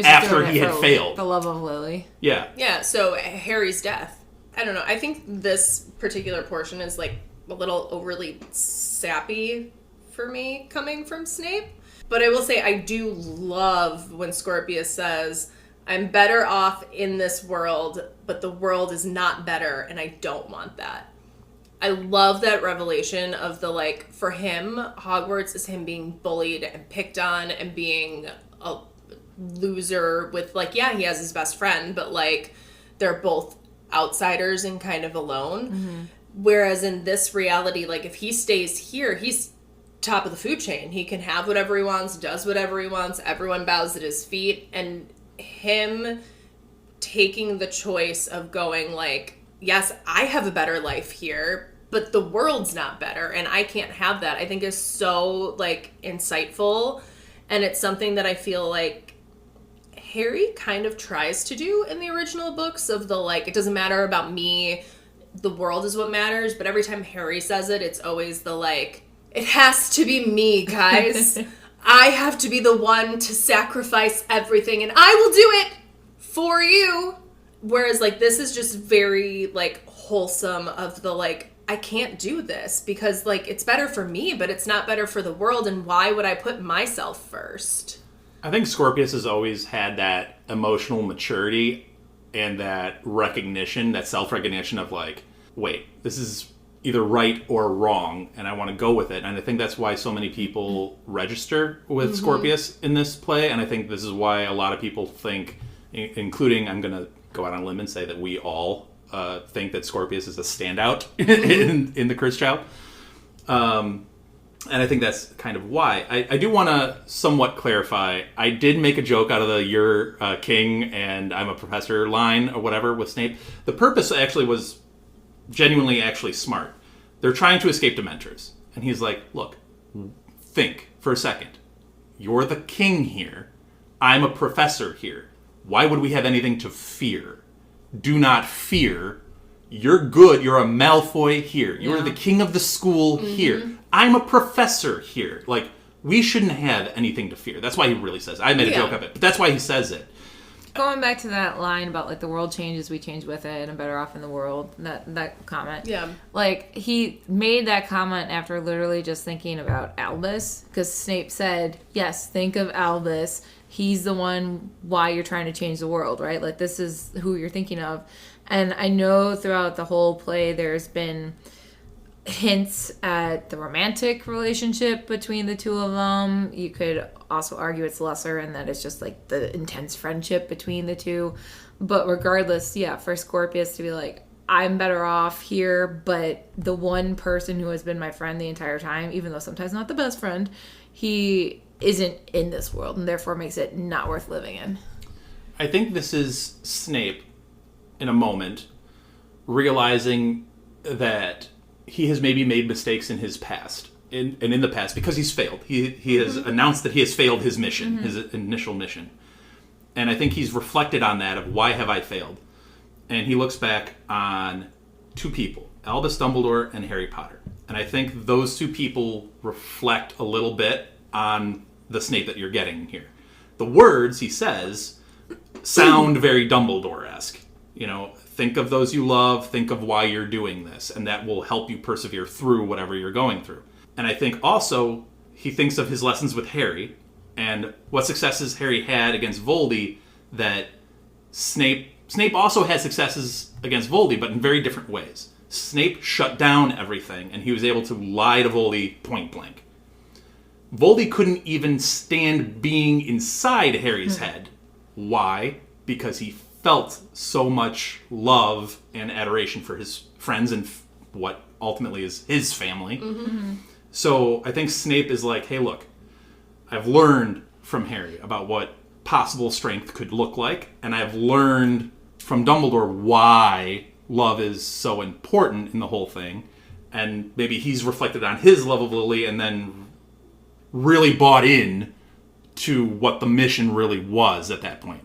S5: after he had failed.
S6: The love of Lily.
S5: Yeah.
S7: Yeah, so Harry's death. I don't know. I think this particular portion is, like, a little overly sappy for me coming from Snape. But I will say I do love when Scorpius says, I'm better off in this world, but the world is not better, and I don't want that. I love that revelation of the, like, for him, Hogwarts is him being bullied and picked on and being a loser with, like, yeah, he has his best friend, but, like, they're both outsiders and kind of alone. Mm-hmm. Whereas in this reality, like, if he stays here, he's top of the food chain. He can have whatever he wants, does whatever he wants, everyone bows at his feet, and him taking the choice of going, like, yes, I have a better life here, but the world's not better, and I can't have that, I think is so, like, insightful, and it's something that I feel like Harry kind of tries to do in the original books of the, like, it doesn't matter about me, the world is what matters, but every time Harry says it, it's always the, like, it has to be me, guys. I have to be the one to sacrifice everything, and I will do it for you. Whereas, like, this is just very, like, wholesome of the, like, I can't do this because, like, it's better for me, but it's not better for the world, and why would I put myself first?
S5: I think Scorpius has always had that emotional maturity and that recognition, that self-recognition of, like, wait, this is either right or wrong, and I want to go with it. And I think that's why so many people register with Scorpius in this play, and I think this is why a lot of people think, including, I'm going to go out on a limb and say that we all think that Scorpius is a standout in the Cursed Child. And I think that's kind of why. I do want to somewhat clarify. I did make a joke out of the you're king and I'm a professor line or whatever with Snape. The purpose actually was genuinely actually smart. They're trying to escape Dementors. And he's like, look, think for a second. You're the king here. I'm a professor here. Why would we have anything to fear? Do not fear. You're good. You're a Malfoy here. You're the king of the school here. I'm a professor here. Like, we shouldn't have anything to fear. That's why he really says it. I made a joke of it, but that's why he says it.
S6: Going back to that line about, like, the world changes, we change with it, and I'm better off in the world, that comment.
S7: Yeah.
S6: Like, he made that comment after literally just thinking about Albus, because Snape said, yes, think of Albus. He's the one why you're trying to change the world, right? Like, this is who you're thinking of. And I know throughout the whole play there's been hints at the romantic relationship between the two of them. You could also argue it's lesser and that it's just like the intense friendship between the two. But regardless, yeah, for Scorpius to be like, I'm better off here, but the one person who has been my friend the entire time, even though sometimes not the best friend, he isn't in this world and therefore makes it not worth living in.
S5: I think this is Snape in a moment realizing that he has maybe made mistakes in his past, in the past, because he's failed. He has announced that he has failed his mission, his initial mission. And I think he's reflected on that of why have I failed? And he looks back on two people, Albus Dumbledore and Harry Potter. And I think those two people reflect a little bit on the Snape that you're getting here. The words he says sound very Dumbledore-esque. You know, think of those you love, think of why you're doing this, and that will help you persevere through whatever you're going through. And I think also he thinks of his lessons with Harry and what successes Harry had against Voldy that Snape also had successes against Voldy, but in very different ways. Snape shut down everything, and he was able to lie to Voldy point blank. Voldy couldn't even stand being inside Harry's head. Why? Because he felt so much love and adoration for his friends and what ultimately is his family. So I think Snape is like, hey, look, I've learned from Harry about what possible strength could look like, and I've learned from Dumbledore why love is so important in the whole thing, and maybe he's reflected on his love of Lily and then really bought in to what the mission really was at that point.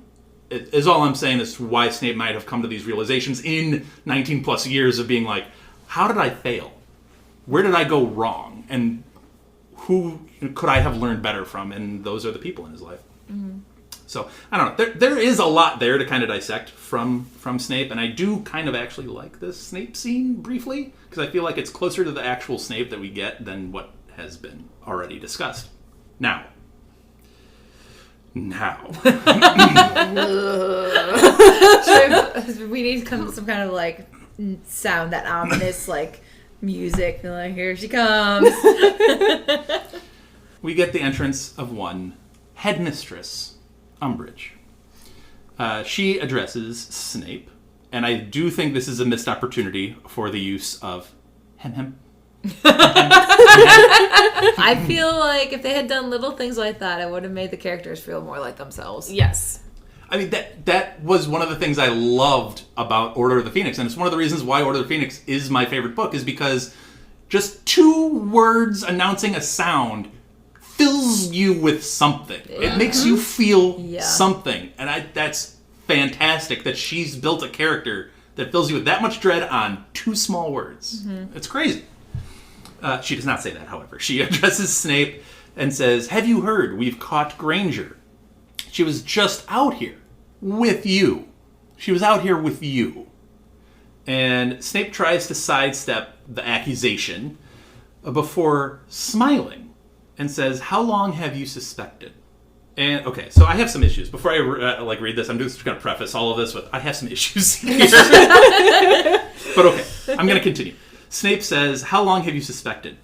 S5: It is all I'm saying as to why Snape might have come to these realizations in 19 plus years of being like, how did I fail? Where did I go wrong? And who could I have learned better from? And those are the people in his life. So, I don't know. There is a lot there to kind of dissect from Snape, and I do kind of actually like this Snape scene briefly, because I feel like it's closer to the actual Snape that we get than what has been already discussed. Now. We
S6: need some kind of like sound, that ominous like music, and like, here she comes.
S5: We get the entrance of one headmistress, Umbridge. She addresses Snape, and I do think this is a missed opportunity for the use of hem.
S6: I feel like if they had done little things like that, it would have made the characters feel more like themselves.
S7: Yes.
S5: I mean, that was one of the things I loved about Order of the Phoenix, and it's one of the reasons why Order of the Phoenix is my favorite book, is because just 2 words announcing a sound fills you with something. It makes you feel something, and that's fantastic that she's built a character that fills you with that much dread on 2 small words. It's crazy. She does not say that, however. She addresses Snape and says, have you heard? We've caught Granger. She was just out here with you. She was out here with you. And Snape tries to sidestep the accusation before smiling and says, how long have you suspected? And, okay, so I have some issues. Before I read this, I'm just going to preface all of this with, I have some issues here. But okay, I'm going to continue. Snape says, how long have you suspected?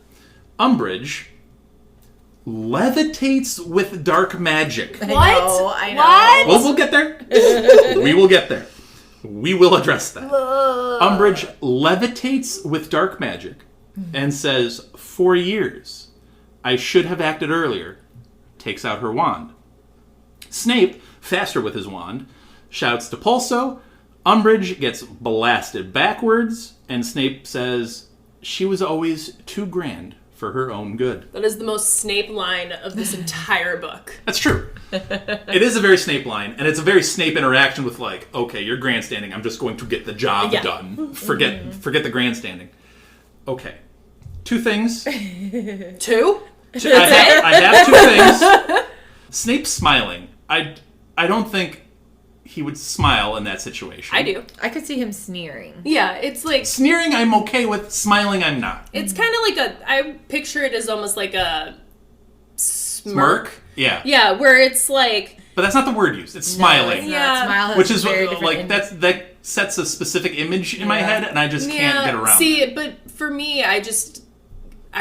S5: Umbridge levitates with dark magic.
S7: What?
S6: I know.
S7: What?
S5: Well, we'll get there. We will get there. We will address that. Umbridge levitates with dark magic and says, 4 years. I should have acted earlier. Takes out her wand. Snape, faster with his wand, shouts to Pulso. Umbridge gets blasted backwards, and Snape says, she was always too grand for her own good.
S7: That is the most Snape line of this entire book.
S5: That's true. It is a very Snape line, and it's a very Snape interaction with like, okay, you're grandstanding, I'm just going to get the job done. Forget the grandstanding. Okay. 2 things.
S7: 2?
S5: I have two things. Snape smiling. I don't think he would smile in that situation.
S7: I do.
S6: I could see him sneering.
S7: Yeah, it's like...
S5: Sneering I'm okay with. Smiling I'm not.
S7: It's kind of like I picture it as almost like a
S5: smirk? Yeah.
S7: Yeah, where it's like...
S5: But that's not the word used. It's smiling.
S6: Yeah. Smile has
S5: which is
S6: very
S5: like
S6: different
S5: that sets a specific image in my head, and I just can't get around.
S7: See, but for me, I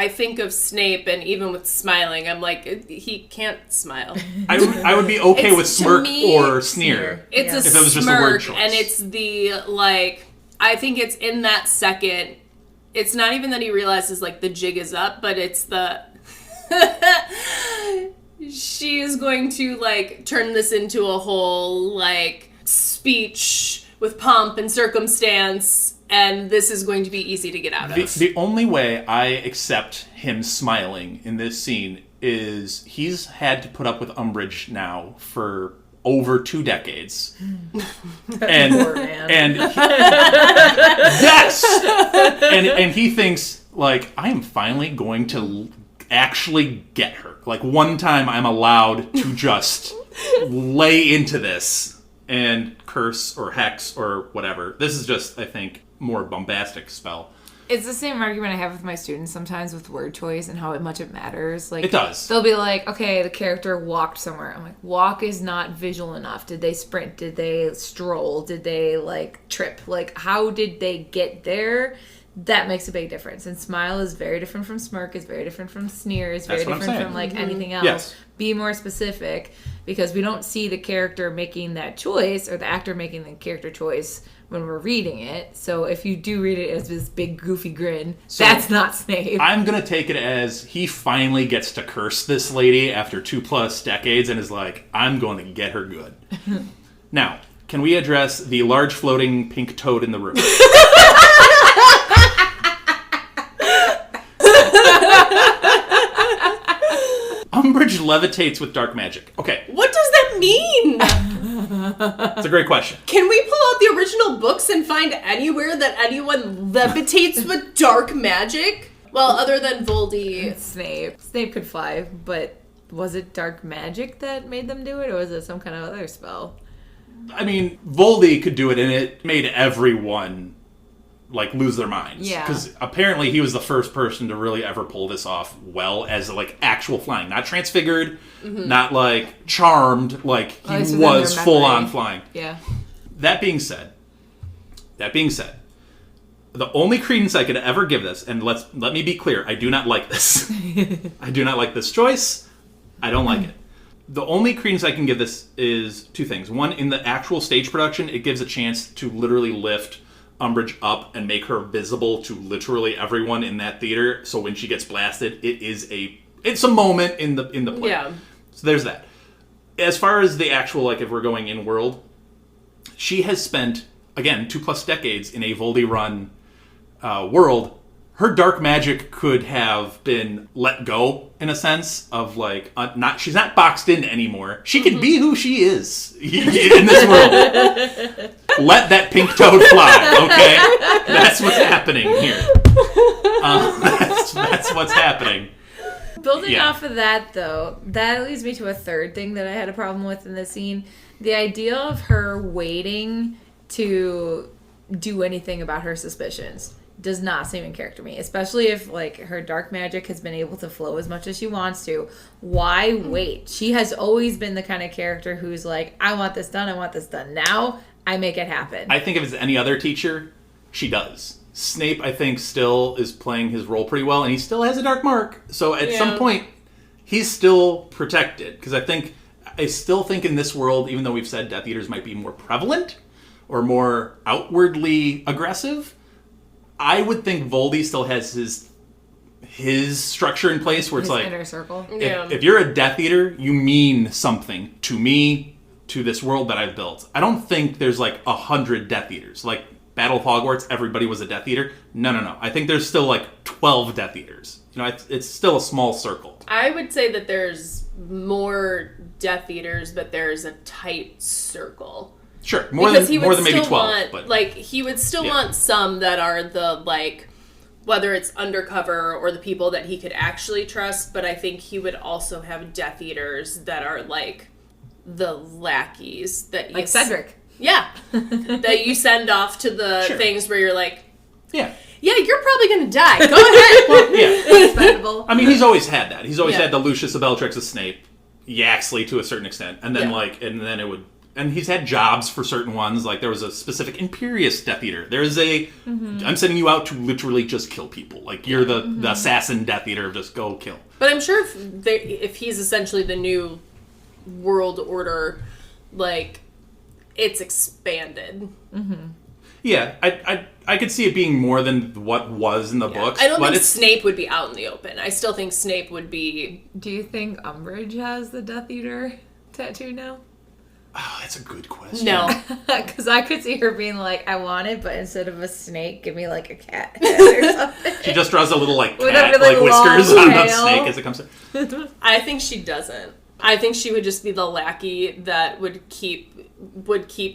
S7: think of Snape, and even with smiling, I'm like, he can't smile.
S5: I would be okay with smirk
S7: me,
S5: or sneer.
S7: It's a
S5: if it was
S7: smirk,
S5: just a word choice.
S7: and it's the, like, I think it's in that second, it's not even that he realizes, like, the jig is up, but it's the... she is going to, like, turn this into a whole, like, speech with pomp and circumstance, and this is going to be easy to get out of.
S5: The only way I accept him smiling in this scene is he's had to put up with Umbridge now for over 2 decades. And
S6: poor man.
S5: And yes! And he thinks, like, I am finally going to actually get her. Like, one time I'm allowed to just lay into this and curse or hex or whatever. This is just, I think, more bombastic spell.
S6: It's the same argument I have with my students sometimes with word choice and how much it matters. Like,
S5: it does.
S6: They'll be like, okay, the character walked somewhere. I'm like, walk is not visual enough. Did they sprint? Did they stroll? Did they, like, trip? Like, how did they get there? That makes a big difference. And smile is very different from smirk, is very different from sneer, is very different from, like, anything else.
S5: Yes.
S6: Be more specific, because we don't see the character making that choice or the actor making the character choice when we're reading it. So if you do read it as this big goofy grin, that's not Snape.
S5: I'm going to take it as he finally gets to curse this lady after 2+ decades and is like, I'm going to get her good. Now, can we address the large floating pink toad in the room? Umbridge levitates with dark magic. Okay.
S7: What does that mean?
S5: It's a great question.
S7: Can we pull out the original books and find anywhere that anyone levitates with dark magic? Well, other than Voldy.
S6: Snape. Snape could fly, but was it dark magic that made them do it, or was it some kind of other spell?
S5: I mean, Voldy could do it, and it made everyone, like, lose their minds.
S6: Yeah.
S5: Because apparently he was the first person to really ever pull this off well as, like, actual flying. Not transfigured, not, like, charmed, like, he was full-on flying.
S6: Yeah.
S5: That being said, the only credence I could ever give this, and let me be clear, I do not like this. I do not like this choice. I don't like it. The only credence I can give this is 2 things. One, in the actual stage production, it gives a chance to literally lift Umbridge up and make her visible to literally everyone in that theater. So when she gets blasted, it's a moment in the play.
S7: Yeah.
S5: So there's that. As far as the actual, like, if we're going in world, she has spent, again, 2+ decades in a Voldy run world. Her dark magic could have been let go, in a sense of, like, she's not boxed in anymore. She can be who she is in this world. Let that pink toad fly, okay? That's what's happening here. That's what's happening.
S6: Building off of that, though, that leads me to a third thing that I had a problem with in this scene. The idea of her waiting to do anything about her suspicions does not seem in character to me, especially if, like, her dark magic has been able to flow as much as she wants to. Why wait? She has always been the kind of character who's like, I want this done now, I make it happen.
S5: I think if it's any other teacher, she does. Snape, I think, still is playing his role pretty well, and he still has a dark mark, so at some point, he's still protected, because I still think in this world, even though we've said Death Eaters might be more prevalent, or more outwardly aggressive, I would think Voldy still has his structure in place where it's
S6: his
S5: like,
S6: inner circle.
S5: If you're a Death Eater, you mean something to me, to this world that I've built. I don't think there's like 100 Death Eaters. Like Battle of Hogwarts, everybody was a Death Eater. No. I think there's still like 12 Death Eaters. You know, it's still a small circle.
S7: I would say that there's more Death Eaters, but there's a tight circle.
S5: Sure, more than maybe 12.
S7: He would still want some that are the, like, whether it's undercover or the people that he could actually trust, but I think he would also have Death Eaters that are like the lackeys that you...
S6: Like Cedric.
S7: Yeah. That you send off to the things where you're like...
S5: Yeah,
S7: you're probably going to die. Go ahead.
S5: Well, yeah.
S6: Expendable.
S5: I mean, he's always had that. He's always had the Lucius, the Bellatrix, the Snape, Yaxley to a certain extent, and then and it would, and he's had jobs for certain ones. Like there was a specific Imperious Death Eater. There is a, I'm sending you out to literally just kill people. Like you're the assassin Death Eater. Just go kill.
S7: But I'm sure if he's essentially the new world order, like it's expanded.
S5: Yeah, I could see it being more than what was in the books.
S7: I don't think Snape would be out in the open. I still think Snape would be...
S6: Do you think Umbridge has the Death Eater tattoo now?
S5: Oh, that's a good question.
S7: No.
S6: Because I could see her being like, I want it, but instead of a snake, give me like a cat head or something.
S5: She just draws a little like
S6: With
S5: cat,
S6: a really
S5: like whiskers
S6: long
S5: on the
S6: tail.
S5: snake as it comes in.
S7: I think she doesn't. I think she would just be the lackey that would keep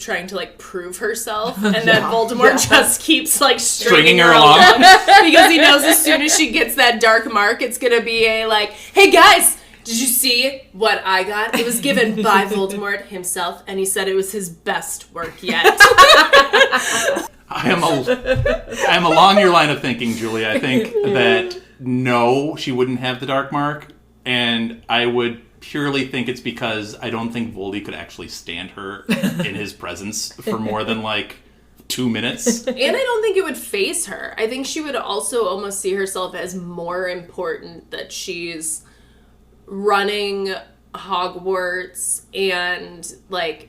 S7: trying to like prove herself, and then Voldemort just keeps like stringing her along because he knows as soon as she gets that dark mark, it's gonna be a like, hey guys, did you see what I got? It was given by Voldemort himself, and he said it was his best work yet.
S5: I am along your line of thinking, Julie. I think that no, she wouldn't have the dark mark, and I would purely think it's because I don't think Voldy could actually stand her in his presence for more than like 2 minutes.
S7: And I don't think it would faze her. I think she would also almost see herself as more important that she's running Hogwarts and like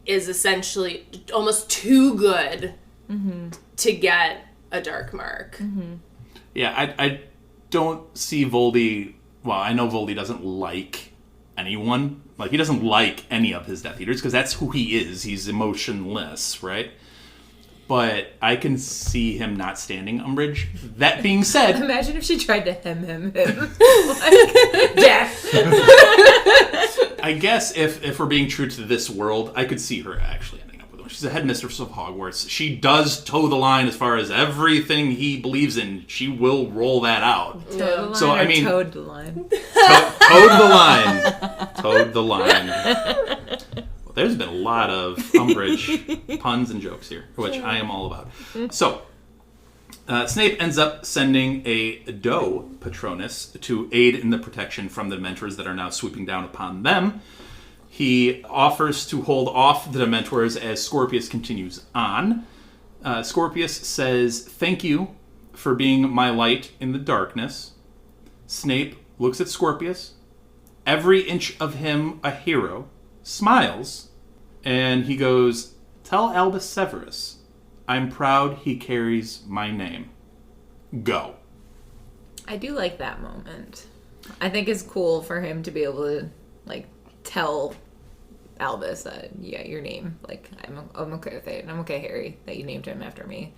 S7: is essentially almost too good to get a dark mark.
S5: Yeah, I don't see Voldy. Well, I know Voldy doesn't like anyone. Like, he doesn't like any of his Death Eaters because that's who he is. He's emotionless, right? But I can see him not standing Umbridge. That being said...
S6: Imagine if she tried to hem him. Like,
S7: death.
S5: I guess if we're being true to this world, I could see her actually ending up with him. She's the headmistress of Hogwarts. She does toe the line as far as everything he believes in. She will roll that out.
S6: Toe the line
S5: so, I mean,
S6: toed the line.
S5: Toed the line. Toed the line. Well, there's been a lot of Umbridge puns and jokes here, which I am all about. So, Snape ends up sending a Doe Patronus to aid in the protection from the Dementors that are now sweeping down upon them. He offers to hold off the Dementors as Scorpius continues on. Scorpius says, "Thank you for being my light in the darkness." Snape looks at Scorpius, every inch of him a hero, smiles, and he goes, "Tell Albus Severus, I'm proud he carries my name. Go."
S6: I do like that moment. I think it's cool for him to be able to, like, tell Albus that, yeah, your name. Like, I'm okay with it. And I'm okay, Harry, that you named him after me.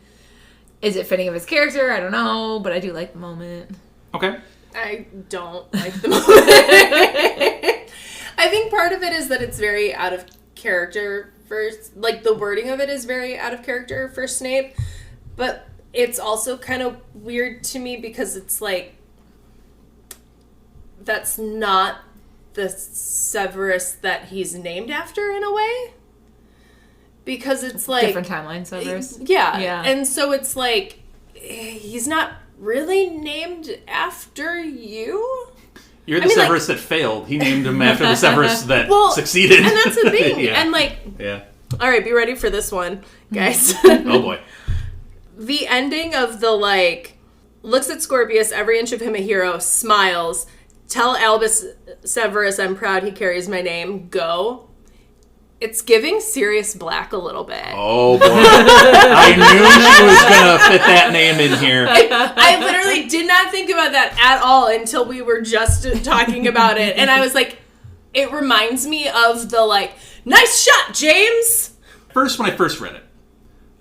S6: Is it fitting of his character? I don't know, but I do like the moment.
S5: Okay.
S7: I don't like the moment. I think part of it is that it's very out of character for, like, the wording of it is very out of character for Snape, but it's also kind of weird to me because it's like, that's not the Severus that he's named after in a way. Because it's like...
S6: Different timeline, Severus.
S7: Yeah. And so it's like, he's not really named after you?
S5: You're the Severus that failed. He named him after the Severus that succeeded.
S7: And that's the thing.
S5: Yeah.
S7: And like...
S5: Yeah.
S7: All right, be ready for this one, guys.
S5: Oh, boy.
S7: The ending of the, like, looks at Scorpius, every inch of him a hero, smiles, tell Albus Severus I'm proud he carries my name, go. It's giving Sirius Black a little bit.
S5: Oh, boy. I knew she was going to fit that name in here.
S7: I literally did not think about that at all until we were just talking about it. And I was like, it reminds me of the, like, nice shot, James!
S5: First, when I first read it,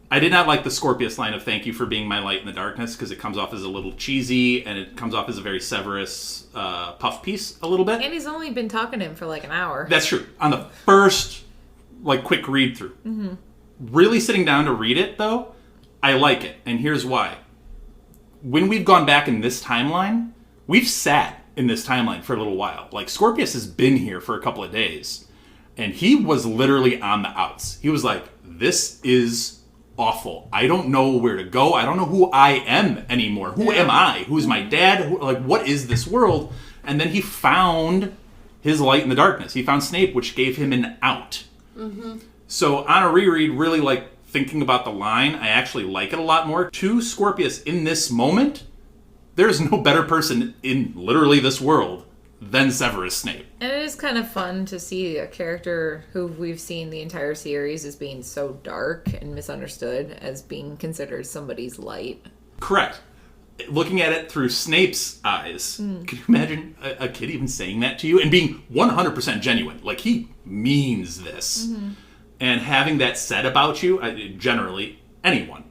S5: I did not like the Scorpius line of "thank you for being my light in the darkness" because it comes off as a little cheesy and it comes off as a very Severus puff piece a little bit.
S6: And he's only been talking to him for like an hour.
S5: That's true. On the first, like, quick read through. Mm-hmm. Really sitting down to read it, though, I like it. And here's why. when we've gone back in this timeline, we've sat in this timeline for a little while. Like, Scorpius has been here for a couple of days, and he was literally on the outs. He was like, this is awful. I don't know where to go. I don't know who I am anymore. Who am I? Who's my dad? What is this world? And then he found his light in the darkness. He found Snape, which gave him an out. Mm-hmm. So on a reread, really thinking about the line, I actually like it a lot more. To Scorpius in this moment, there's no better person in literally this world than Severus Snape.
S6: And it is kind of fun to see a character who we've seen the entire series as being so dark and misunderstood as being considered somebody's light.
S5: Correct. Looking at it through Snape's eyes, Can you imagine a kid even saying that to you and being 100% genuine? Like, he means this. Mm-hmm. And having that said about you, generally, anyone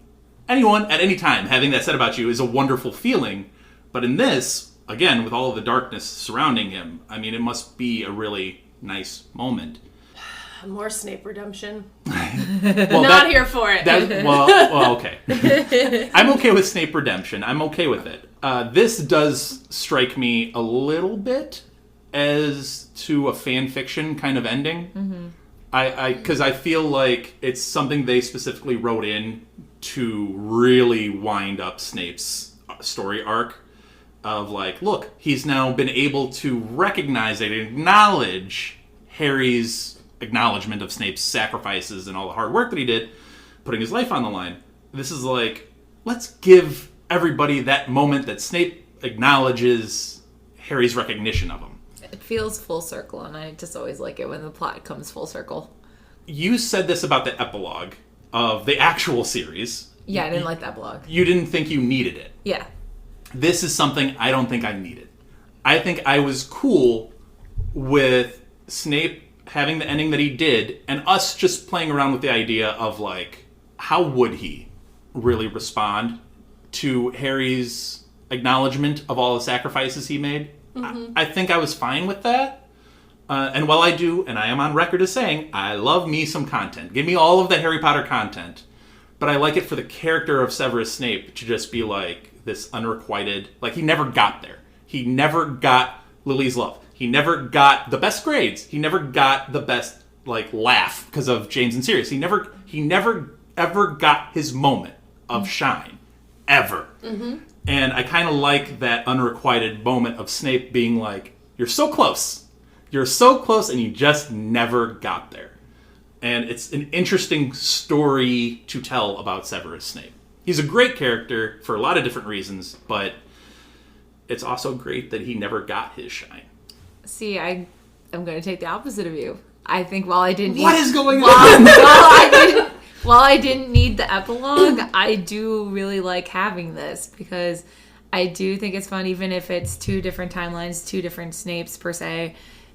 S5: at any time having that said about you is a wonderful feeling. But in this, again, with all of the darkness surrounding him, I mean, it must be a really nice moment.
S7: More Snape redemption.
S5: Well,
S7: Not here for it.
S5: Well, okay. I'm okay with Snape redemption. I'm okay with it. This does strike me a little bit as to a fan fiction kind of ending. Mm-hmm. Because I feel like it's something they specifically wrote in to really wind up Snape's story arc of like, look, he's now been able to recognize and acknowledge Harry's acknowledgement of Snape's sacrifices and all the hard work that he did, putting his life on the line. This is like, let's give everybody that moment that Snape acknowledges Harry's recognition of him.
S6: It feels full circle, and I just always like it when the plot comes full circle.
S5: You said this about the epilogue of the actual series.
S6: Yeah, I didn't like that epilogue.
S5: You didn't think you needed it.
S6: Yeah.
S5: This is something I don't think I needed. I think I was cool with Snape having the ending that he did, and us just playing around with the idea of, like, how would he really respond to Harry's acknowledgement of all the sacrifices he made? Mm-hmm. I think I was fine with that. And while I do, and I am on record as saying, I love me some content. Give me all of the Harry Potter content. But I like it for the character of Severus Snape to just be like this unrequited, like he never got there. He never got Lily's love. He never got the best grades. He never got the best, like, laugh because of James and Sirius. He never ever got his moment of shine. Ever. Mm-hmm. And I kind of like that unrequited moment of Snape being like, you're so close. You're so close, and you just never got there. And it's an interesting story to tell about Severus Snape. He's a great character for a lot of different reasons, but it's also great that he never got his shine.
S6: See, I'm going to take the opposite of you. I think while I didn't need...
S5: What is going on?
S6: While I didn't need the epilogue, I do really like having this because I do think it's fun, even if it's two different timelines, two different Snapes per se,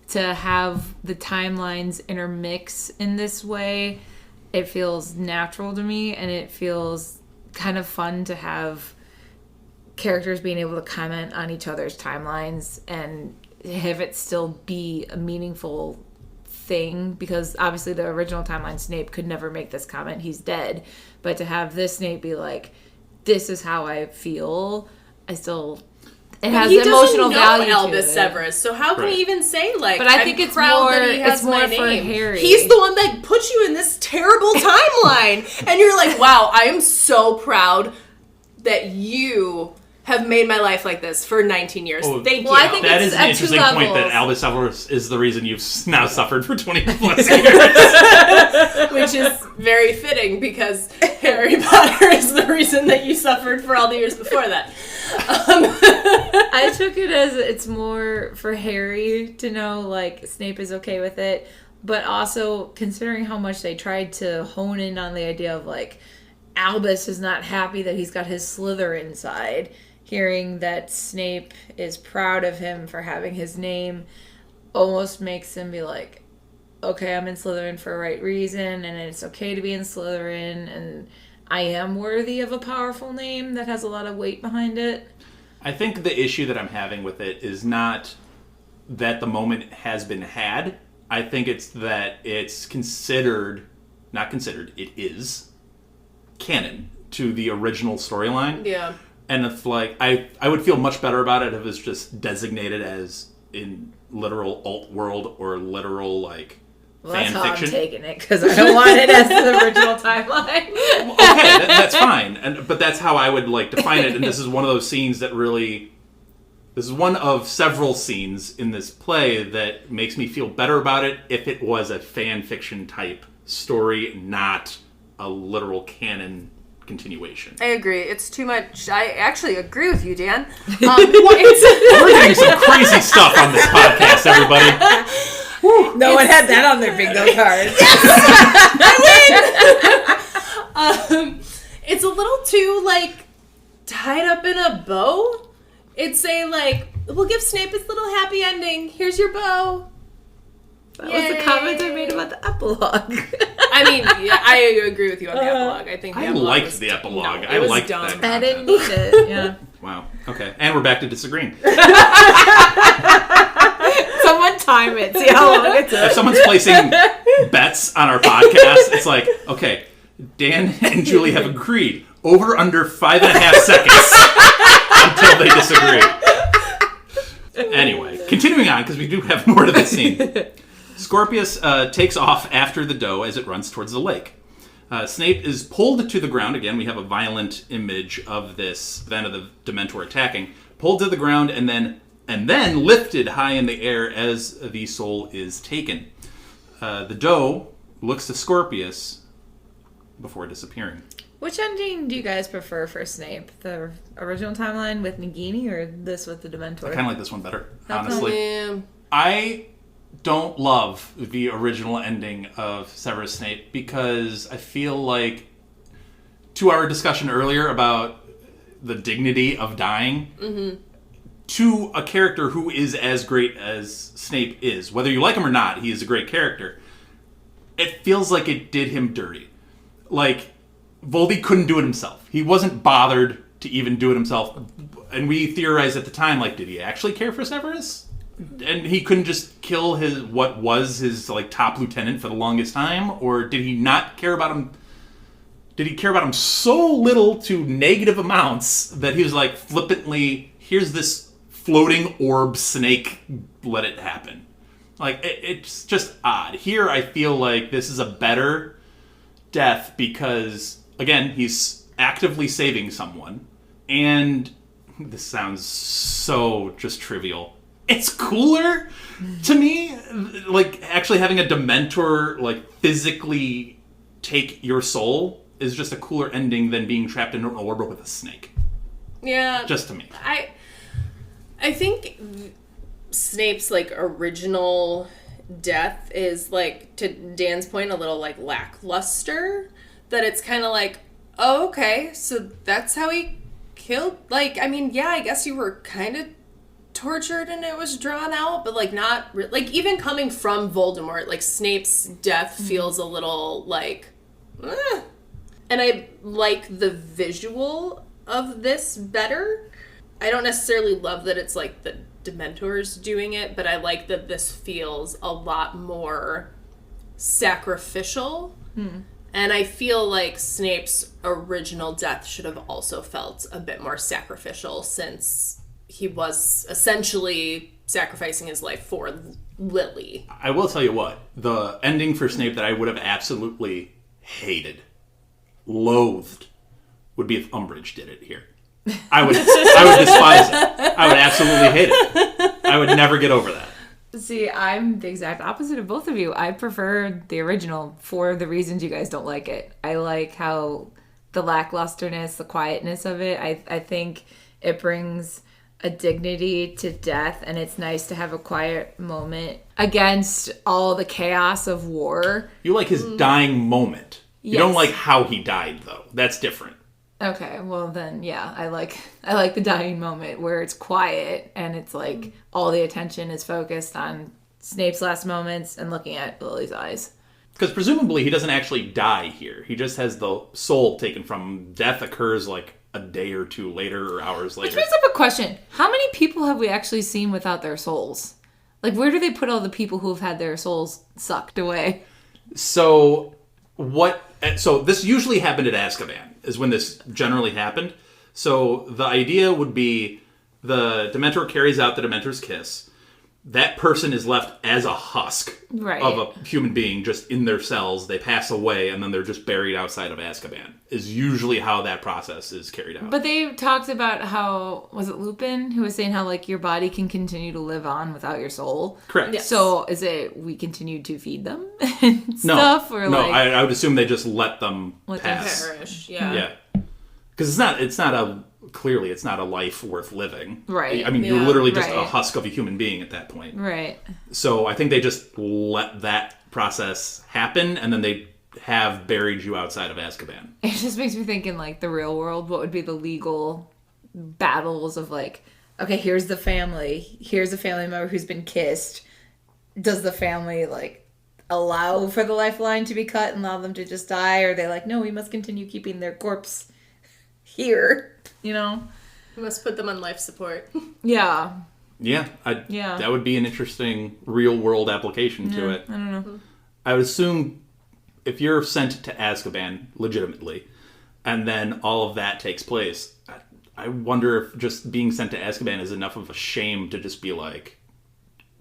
S6: to have the timelines intermix in this way. It feels natural to me, and it feels kind of fun to have characters being able to comment on each other's timelines and have it still be a meaningful thing, because obviously the original timeline Snape could never make this comment, he's dead, but to have this Snape be like, this is how I feel, it has emotional value to
S7: Albus
S6: it.
S7: Severus, so how can he even say, like,
S6: but I think
S7: I'm
S6: it's
S7: proud
S6: more,
S7: that he has
S6: it's more
S7: my
S6: for
S7: name.
S6: Harry.
S7: He's the one that put you in this terrible timeline, and you're like, wow, I am so proud that you have made my life like this for 19 years. Thank you.
S6: I think
S5: that
S6: it's
S5: is an
S6: at
S5: interesting
S6: two
S5: point
S6: levels.
S5: that Albus Severus is the reason you've now suffered for 20 plus years.
S7: Which is very fitting because Harry Potter is the reason that you suffered for all the years before that.
S6: I took it as it's more for Harry to know, like, Snape is okay with it, but also considering how much they tried to hone in on the idea of, like, Albus is not happy that he's got his Slytherin side. Hearing that Snape is proud of him for having his name almost makes him be like, okay, I'm in Slytherin for a right reason, and it's okay to be in Slytherin, and I am worthy of a powerful name that has a lot of weight behind it.
S5: I think the issue that I'm having with it is not that the moment has been had. I think it's that it's it is canon to the original storyline.
S7: Yeah.
S5: And it's like, I would feel much better about it if it was just designated as in literal alt world or literal, like, fan
S6: that's
S5: fiction.
S6: How I'm taking it, because I don't want it as the original timeline.
S5: Okay, that's fine. But that's how I would, like, define it. And this is one of those scenes that really... This is one of several scenes in this play that makes me feel better about it if it was a fan fiction type story, not a literal canon continuation.
S7: I agree. It's too much. I actually agree with you, Dan.
S5: We're getting some crazy stuff on this podcast, everybody.
S6: No one had that on their bingo card.
S7: It's a little too, like, tied up in a bow. It's a, like, we'll give Snape his little happy ending. Here's your bow.
S6: That was the comment I made about the epilogue.
S7: I mean, yeah, I agree with you on the epilogue. I think the
S5: I liked the epilogue. I liked
S7: dumb.
S5: that.
S6: I didn't need it. Yeah.
S5: Wow. Okay. And we're back to disagreeing.
S6: Someone time it. See how long it took.
S5: If someone's placing bets on our podcast, it's like, okay, Dan and Julie have agreed. Over under 5.5 seconds until they disagree. Anyway, continuing on, because we do have more to this scene. Scorpius takes off after the doe as it runs towards the lake. Snape is pulled to the ground. Again, we have a violent image of this event of the Dementor attacking. Pulled to the ground and then lifted high in the air as the soul is taken. The doe looks to Scorpius before disappearing.
S6: Which ending do you guys prefer for Snape? The original timeline with Nagini or this with the Dementor?
S5: I kind of like this one better,
S6: How come?
S5: honestly. I don't love the original ending of Severus Snape because I feel like, to our discussion earlier about the dignity of dying, to a character who is as great as Snape is, whether you like him or not, he is a great character, it feels like it did him dirty. Like, Voldy couldn't do it himself. He wasn't bothered to even do it himself. And we theorized at the time, like, did he actually care for Severus? And he couldn't just kill what was his, like, top lieutenant for the longest time? Or did he not care about him? Did he care about him so little to negative amounts that he was like, flippantly, here's this floating orb snake, let it happen. Like, it's just odd. Here, I feel like this is a better death because, again, he's actively saving someone. And this sounds so just trivial. It's cooler to me, like, actually having a Dementor, like, physically take your soul is just a cooler ending than being trapped in an orb with a snake.
S7: Yeah.
S5: Just to me.
S7: I think Snape's, like, original death is, like, to Dan's point, a little, like, lackluster. That it's kind of like, oh, okay, so that's how he killed. Like, I mean, yeah, I guess you were kind of tortured and it was drawn out, but, like, not like, even coming from Voldemort, like, Snape's death feels a little like and I like the visual of this better. I don't necessarily love that it's like the Dementors doing it, but I like that this feels a lot more sacrificial. And I feel like Snape's original death should have also felt a bit more sacrificial, since he was essentially sacrificing his life for Lily.
S5: I will tell you what, the ending for Snape that I would have absolutely hated, loathed, would be if Umbridge did it here. I would despise it. I would absolutely hate it. I would never get over that.
S6: See, I'm the exact opposite of both of you. I prefer the original for the reasons you guys don't like it. I like how the lacklusterness, the quietness of it, I think it brings a dignity to death, and it's nice to have a quiet moment against all the chaos of war.
S5: You like his dying moment. You don't like how he died, though. That's different.
S6: Okay, well then, yeah, I like the dying moment where it's quiet and it's like all the attention is focused on Snape's last moments and looking at Lily's eyes.
S5: Because presumably he doesn't actually die here. He just has the soul taken from him. Death occurs like a day or two later or hours later.
S6: Which brings up a question. How many people have we actually seen without their souls? Like, where do they put all the people who have had their souls sucked away?
S5: So this usually happened at Azkaban, is when this generally happened. So the idea would be the Dementor carries out the Dementor's kiss. That person is left as a husk of a human being just in their cells. They pass away, and then they're just buried outside of Azkaban, is usually how that process is carried out.
S6: But they talked about how, was it Lupin who was saying how, like, your body can continue to live on without your soul?
S5: Correct.
S6: Yes. So is it we continue to feed them and stuff? Or
S5: no,
S6: like,
S5: I would assume they just let them pass.
S7: Perish, yeah.
S5: Yeah. Because it's not a life worth living.
S6: Right.
S5: I mean, you're literally just a husk of a human being at that point.
S6: Right.
S5: So I think they just let that process happen, and then they have buried you outside of Azkaban.
S6: It just makes me think in, like, the real world, what would be the legal battles of, like, okay, here's the family. Here's a family member who's been kissed. Does the family, like, allow for the lifeline to be cut and allow them to just die? Or are they like, no, we must continue keeping their corpse here, you know?
S7: We must put them on life support.
S6: Yeah.
S5: Yeah, that would be an interesting real-world application to it.
S6: I don't know.
S5: I would assume if you're sent to Azkaban legitimately, and then all of that takes place, I wonder if just being sent to Azkaban is enough of a shame to just be, like,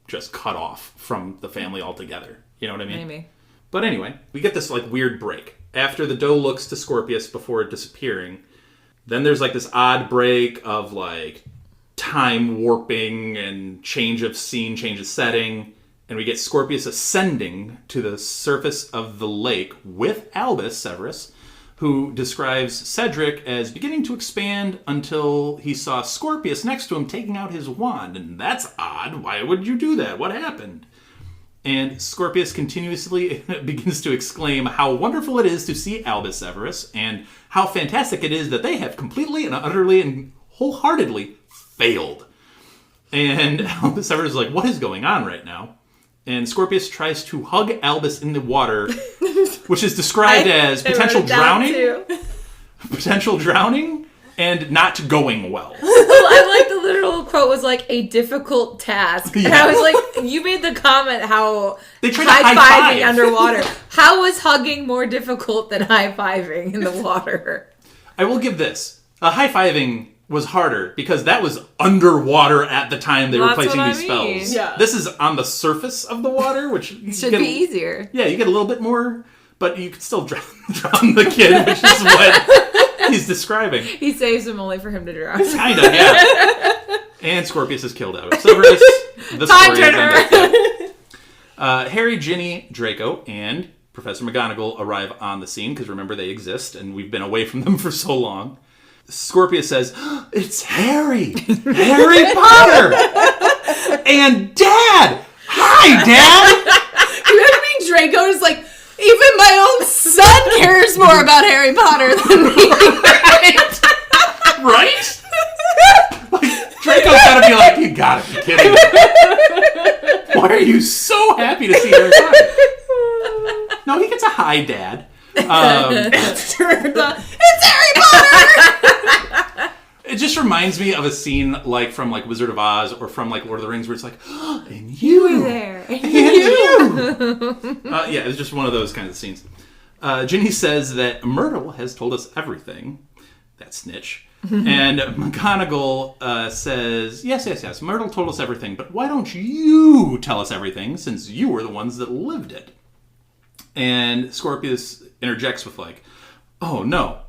S5: just cut off from the family altogether. You know what I mean?
S6: Maybe.
S5: But anyway, we get this, like, weird break. After the doe looks to Scorpius before disappearing, then there's, like, this odd break of, like, time warping and change of scene, change of setting. And we get Scorpius ascending to the surface of the lake with Albus Severus, who describes Cedric as beginning to expand until he saw Scorpius next to him taking out his wand. And that's odd. Why would you do that? What happened? And Scorpius continuously begins to exclaim how wonderful it is to see Albus Severus and how fantastic it is that they have completely and utterly and wholeheartedly failed. And Albus Severus is like, what is going on right now? And Scorpius tries to hug Albus in the water, which is described as potential drowning. Potential drowning and not going well.
S6: I like the literal quote was like a difficult task. And I was like, you made the comment how
S5: they tried
S6: high-fiving underwater. How was hugging more difficult than high-fiving in the water?
S5: I will give this. High-fiving was harder because that was underwater at the time they were placing these spells.
S7: Yeah.
S5: This is on the surface of the water, which
S6: should be easier.
S5: Yeah, you get a little bit more, but you could still drown the kid, which is what he's describing.
S6: He saves him only for him to drown.
S5: Kind of, yeah. And Scorpius is killed out. Severus, the
S6: Time
S5: story
S6: turner.
S5: Harry, Ginny, Draco, and Professor McGonagall arrive on the scene because remember they exist and we've been away from them for so long. Scorpius says, "It's Harry! Harry Potter! And Dad! Hi, Dad!"
S7: You know what I mean? Draco is like, even my own son cares more about Harry Potter than me.
S5: Right? Like, Draco's gotta be like, you gotta be kidding me. Why are you so happy to see Harry Potter? No, he gets a hi, Dad.
S7: It's Harry Potter!
S5: It just reminds me of a scene like from like Wizard of Oz or from like Lord of the Rings where it's like, oh, and you
S6: were there.
S5: And you. Yeah, it's just one of those kinds of scenes. Ginny says that Myrtle has told us everything. That snitch. And McGonagall says, yes, Myrtle told us everything, but why don't you tell us everything since you were the ones that lived it? And Scorpius interjects with like, oh no,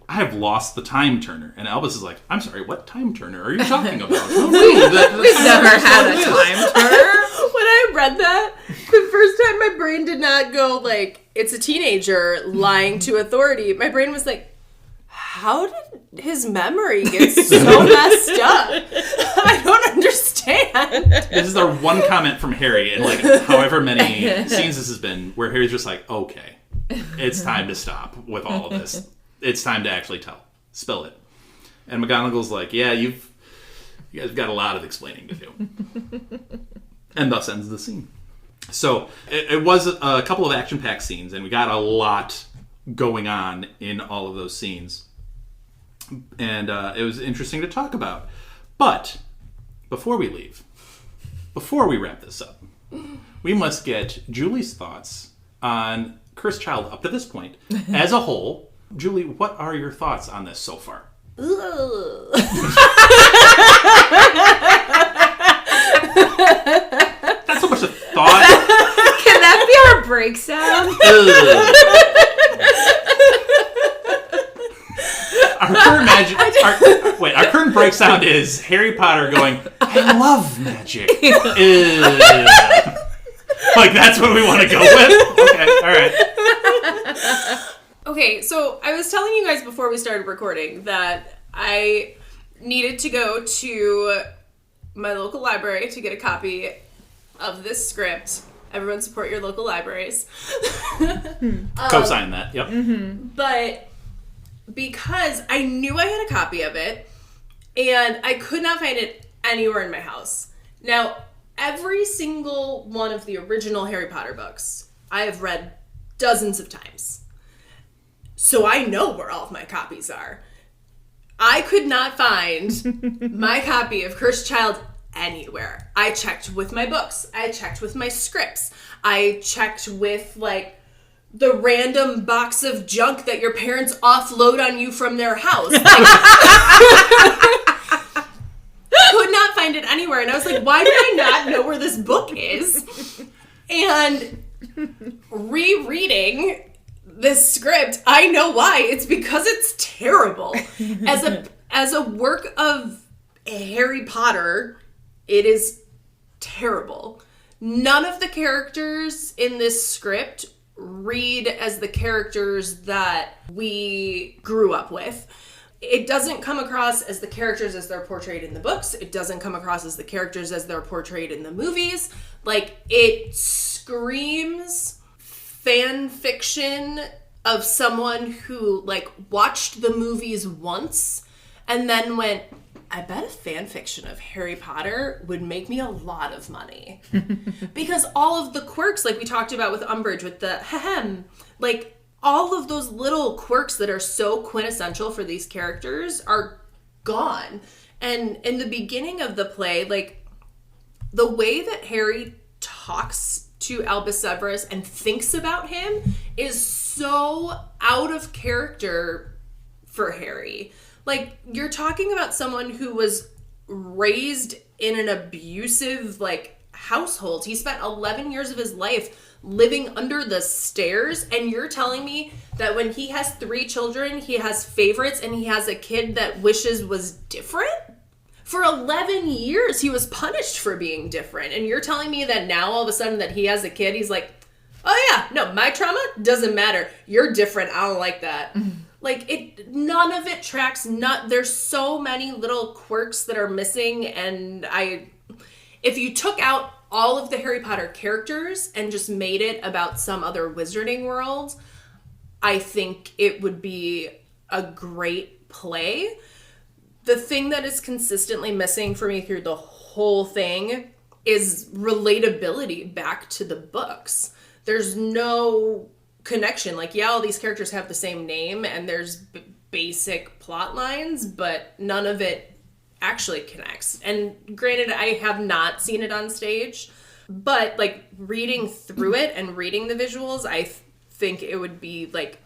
S5: I have lost the time turner. And Albus is like, I'm sorry, what time turner are you talking about?
S6: We've never had a time turner.
S7: When I read that, the first time my brain did not go like, it's a teenager lying to authority. My brain was like, how did his memory get so messed up? I don't understand.
S5: This is our one comment from Harry in like however many scenes this has been where Harry's just like, okay, it's time to stop with all of this. It's time to actually spill it. And McGonagall's like, yeah, you guys have got a lot of explaining to do. And thus ends the scene. So it was a couple of action-packed scenes, and we got a lot going on in all of those scenes. And it was interesting to talk about. But before we leave, before we wrap this up, we must get Julie's thoughts on Cursed Child up to this point. As a whole, Julie, what are your thoughts on this so far?
S7: Ugh.
S5: Not so much a thought.
S6: Can that be our break sound?
S5: Our current break sound is Harry Potter going, I love magic. Like, that's what we want to go with? Okay, alright.
S7: Okay, so I was telling you guys before we started recording that I needed to go to my local library to get a copy of this script. Everyone support your local libraries.
S5: Co-sign that, yep.
S6: Mm-hmm.
S7: But because I knew I had a copy of it, and I could not find it anywhere in my house. Now, every single one of the original Harry Potter books I have read dozens of times. So I know where all of my copies are. I could not find my copy of Cursed Child anywhere. I checked with my books. I checked with my scripts. I checked with, like, the random box of junk that your parents offload on you from their house. Like, could not find it anywhere. And I was like, why do I not know where this book is? And rereading this script, I know why. It's because it's terrible. As a work of Harry Potter, it is terrible. None of the characters in this script read as the characters that we grew up with. It doesn't come across as the characters as they're portrayed in the books. It doesn't come across as the characters as they're portrayed in the movies. Like, it screams fan fiction of someone who, like, watched the movies once and then went, I bet a fan fiction of Harry Potter would make me a lot of money. Because all of the quirks, like we talked about with Umbridge, with the like, all of those little quirks that are so quintessential for these characters are gone. And in the beginning of the play, like, the way that Harry talks to Albus Severus and thinks about him is so out of character for Harry. Like, you're talking about someone who was raised in an abusive, like, household. He spent 11 years of his life living under the stairs, and you're telling me that when he has 3 children, he has favorites and he has a kid that wishes was different? For 11 years, he was punished for being different. And you're telling me that now, all of a sudden, that he has a kid, he's like, oh yeah, no, my trauma doesn't matter. You're different. I don't like that. Like, none of it tracks. There's so many little quirks that are missing, and if you took out all of the Harry Potter characters and just made it about some other wizarding world, I think it would be a great play. The thing that is consistently missing for me through the whole thing is relatability back to the books. There's no connection. Like, yeah, all these characters have the same name and there's basic plot lines, but none of it actually connects. And granted, I have not seen it on stage, but, like, reading through it and reading the visuals, I think it would be, like,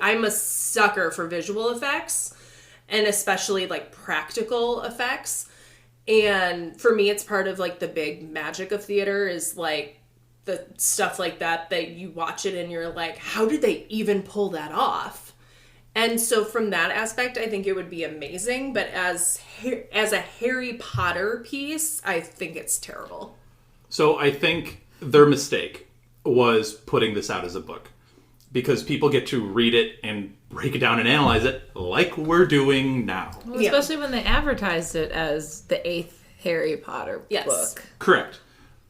S7: I'm a sucker for visual effects, and especially, like, practical effects. And for me, it's part of, like, the big magic of theater is, like, the stuff like that you watch it and you're like, how did they even pull that off? And so from that aspect, I think it would be amazing. But as a Harry Potter piece, I think it's terrible.
S5: So I think their mistake was putting this out as a book, because people get to read it and break it down and analyze it like we're doing now.
S6: Well, especially when they advertised it as the 8th Harry Potter book.
S5: Correct.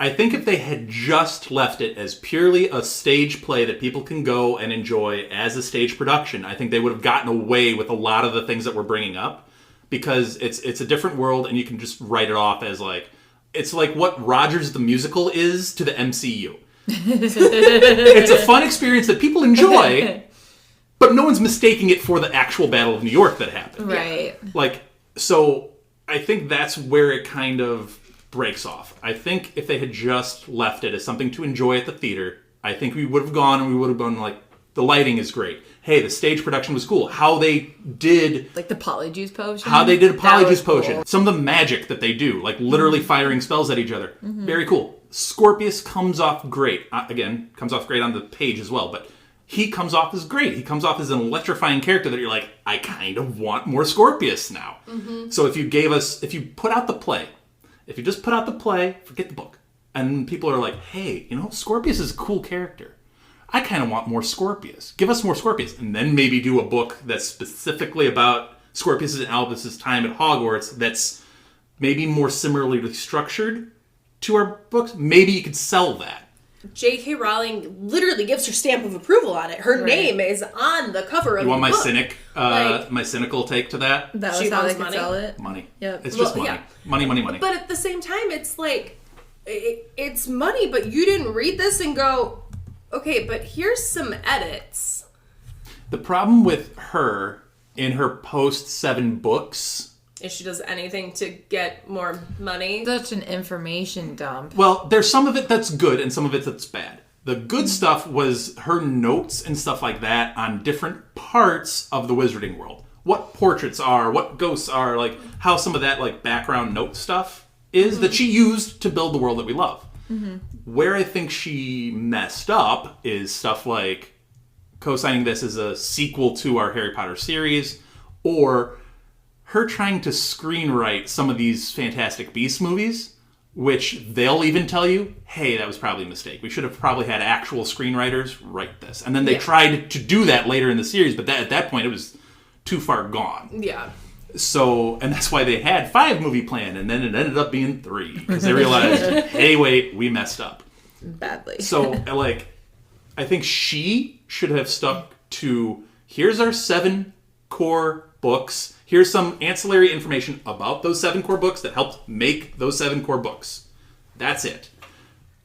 S5: I think if they had just left it as purely a stage play that people can go and enjoy as a stage production, I think they would have gotten away with a lot of the things that we're bringing up, because it's a different world and you can just write it off as, like, it's like what Rogers the Musical is to the MCU. It's a fun experience that people enjoy, but no one's mistaking it for the actual Battle of New York that happened.
S6: Right.
S5: Like, so I think that's where it kind of breaks off. I think if they had just left it as something to enjoy at the theater, I think we would have gone and we would have been like, The lighting is great. Hey, the stage production was cool. How they did...
S6: Like the polyjuice potion?
S5: How they did a polyjuice potion. Cool. Some of the magic that they do, like literally firing spells at each other. Very cool. Scorpius comes off great. Again, comes off great on the page as well, but he comes off as great. He comes off as an electrifying character that you're like, I kind of want more Scorpius now. So if you put out the play, if you just put out the play, forget the book, and people are like, hey, Scorpius is a cool character. I kind of want more Scorpius. Give us more Scorpius. And then maybe do a book that's specifically about Scorpius and Albus's time at Hogwarts that's maybe more similarly structured to our books. Maybe you could sell that.
S7: J.K. Rowling literally gives her stamp of approval on it. Her name is on the cover of the book.
S5: You want my cynical take to that?
S6: That was how they could sell it?
S5: Money.
S6: Yep.
S5: It's just money. Yeah. Money.
S7: But at the same time, it's like, it's money, but you didn't read this and go, okay, but here's some edits.
S5: The problem with her in her post-7 books...
S7: If she does anything to get more money.
S6: Such an information dump.
S5: Well, there's some of it that's good and some of it that's bad. The good stuff was her notes and stuff like that on different parts of the wizarding world. What portraits are, what ghosts are, like how some of that like background note stuff is that she used to build the world that we love. Where I think she messed up is stuff like co-signing this as a sequel to our Harry Potter series, or her trying to screenwrite some of these Fantastic Beasts movies, which they'll even tell you, hey, that was probably a mistake. We should have probably had actual screenwriters write this. And then they tried to do that later in the series, but at that point it was too far gone.
S7: Yeah.
S5: So, and that's why they had 5 movie plan, and then it ended up being 3. Because they realized, hey, wait, we messed up.
S6: Badly.
S5: So, like, I think she should have stuck to, here's our 7 core books. Here's some ancillary information about those 7 core books that helped make those 7 core books. That's it.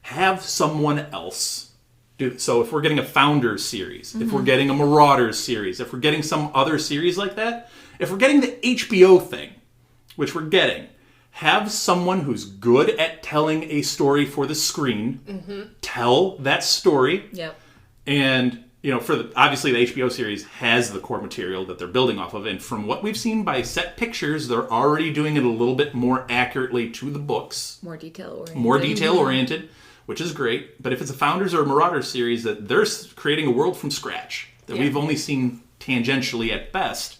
S5: Have someone else do. So if we're getting a Founders series, if we're getting a Marauders series, if we're getting some other series like that, if we're getting the HBO thing, which we're getting, have someone who's good at telling a story for the screen, tell that story.
S6: Yep.
S5: And, obviously the HBO series has the core material that they're building off of. And from what we've seen by set pictures, they're already doing it a little bit more accurately to the books.
S6: More detail-oriented.
S5: More detail-oriented, which is great. But if it's a Founders or a Marauders series, that they're creating a world from scratch that we've only seen tangentially at best,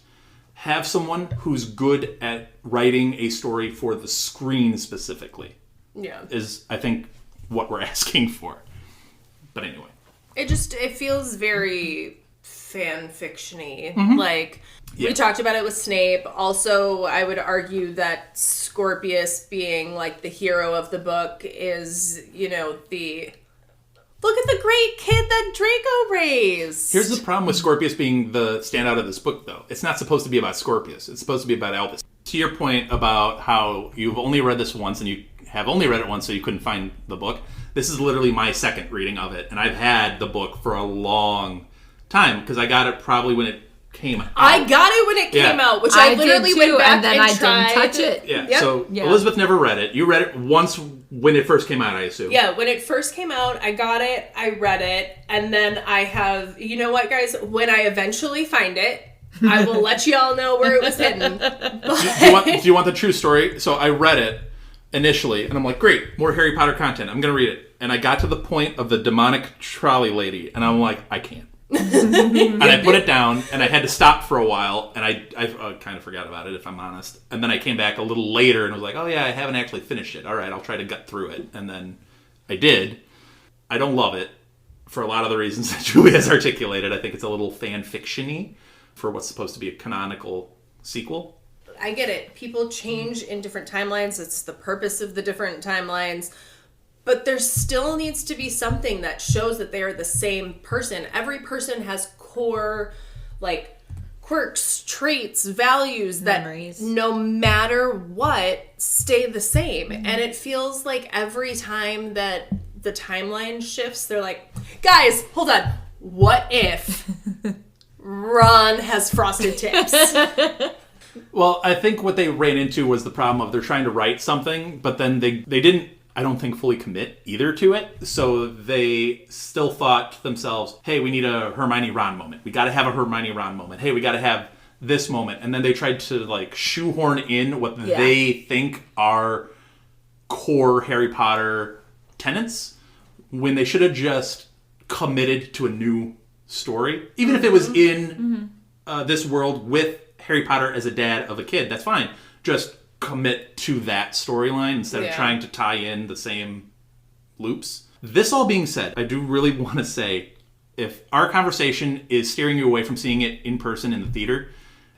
S5: have someone who's good at writing a story for the screen specifically.
S7: Yeah.
S5: Is, I think, what we're asking for. But anyway.
S7: It feels very fan fiction-y. We talked about it with Snape. Also, I would argue that Scorpius being, like, the hero of the book is, the... Look at the great kid that Draco raised!
S5: Here's the problem with Scorpius being the standout of this book, though. It's not supposed to be about Scorpius. It's supposed to be about Albus. To your point about how you've only read this once, and you have only read it once, so you couldn't find the book. This is literally my second reading of it, and I've had the book for a long time, because I got it probably when it came out.
S7: I got it when it came out, which I literally went back
S6: and then I didn't touch it.
S5: Yeah, so Elizabeth never read it. You read it once when it first came out, I assume.
S7: Yeah, when it first came out, I got it, I read it, and then I have, you know what, guys? When I eventually find it, I will let you all know where it was hidden.
S5: Do you want the true story? So I read it initially, and I'm like, great, more Harry Potter content. I'm going to read it. And I got to the point of the demonic trolley lady, and I'm like, I can't. And I put it down, and I had to stop for a while, and I kind of forgot about it, if I'm honest. And then I came back a little later and was like, oh yeah, I haven't actually finished it. All right, I'll try to gut through it. And then I did. I don't love it for a lot of the reasons that Julie has articulated. I think it's a little fan fiction-y for what's supposed to be a canonical sequel.
S7: I get it. People change in different timelines. It's the purpose of the different timelines. But there still needs to be something that shows that they are the same person. Every person has core, like, quirks, traits, values that no matter what stay the same. Mm-hmm. And it feels like every time that the timeline shifts, they're like, guys, hold on. What if Ron has frosted tips?
S5: Well, I think what they ran into was the problem of they're trying to write something, but then they didn't I don't think fully commit either to it. So they still thought to themselves, hey, we need a Hermione Ron moment. We got to have a Hermione Ron moment. Hey, we got to have this moment. And then they tried to like shoehorn in what they think are core Harry Potter tenets when they should have just committed to a new story. Even if it was in this world with Harry Potter as a dad of a kid, that's fine. Just commit to that storyline instead of trying to tie in the same loops. This all being said, I do really want to say, if our conversation is steering you away from seeing it in person in the theater,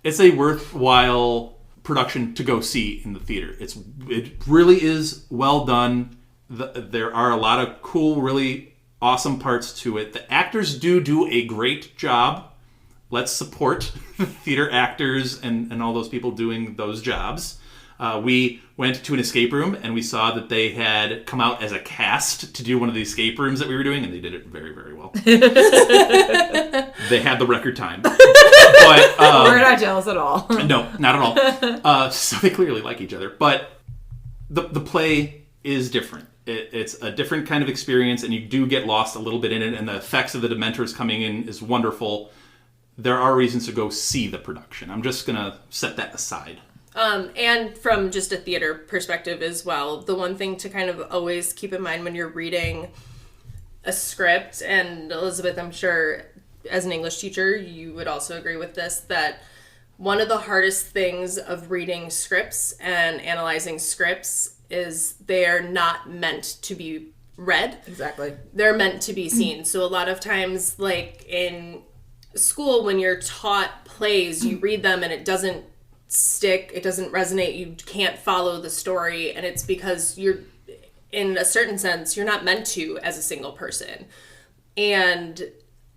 S5: it's a worthwhile production to go see in the theater. It really is well done. There are a lot of cool, really awesome parts to it. The actors do a great job. Let's support the theater actors and all those people doing those jobs. We went to an escape room and we saw that they had come out as a cast to do one of the escape rooms that we were doing, and they did it very, very well. They had the record time. But,
S6: we're not jealous at all.
S5: No, not at all. So they clearly like each other. But the play is different. It's a different kind of experience, and you do get lost a little bit in it, and the effects of the Dementors coming in is wonderful. There are reasons to go see the production. I'm just going to set that aside.
S7: And from just a theater perspective as well, the one thing to kind of always keep in mind when you're reading a script, and Elizabeth, I'm sure as an English teacher, you would also agree with this, that one of the hardest things of reading scripts and analyzing scripts is they're not meant to be read.
S6: Exactly.
S7: They're meant to be seen. So a lot of times, like in school, when you're taught plays, you read them and it doesn't stick, it doesn't resonate, you can't follow the story, and it's because you're, in a certain sense, you're not meant to as a single person. And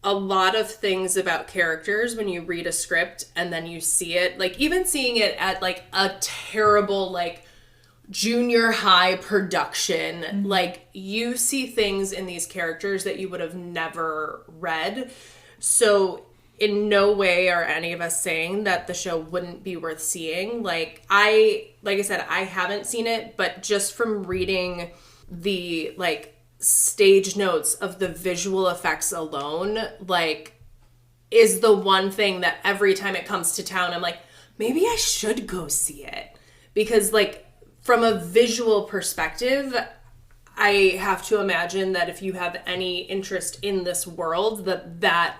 S7: a lot of things about characters, when you read a script and then you see it, like even seeing it at like a terrible like junior high production, like you see things in these characters that you would have never read. So in no way are any of us saying that the show wouldn't be worth seeing. Like I said, I haven't seen it, but just from reading the like stage notes of the visual effects alone, like is the one thing that every time it comes to town, I'm like, maybe I should go see it. Because like from a visual perspective, I have to imagine that if you have any interest in this world, that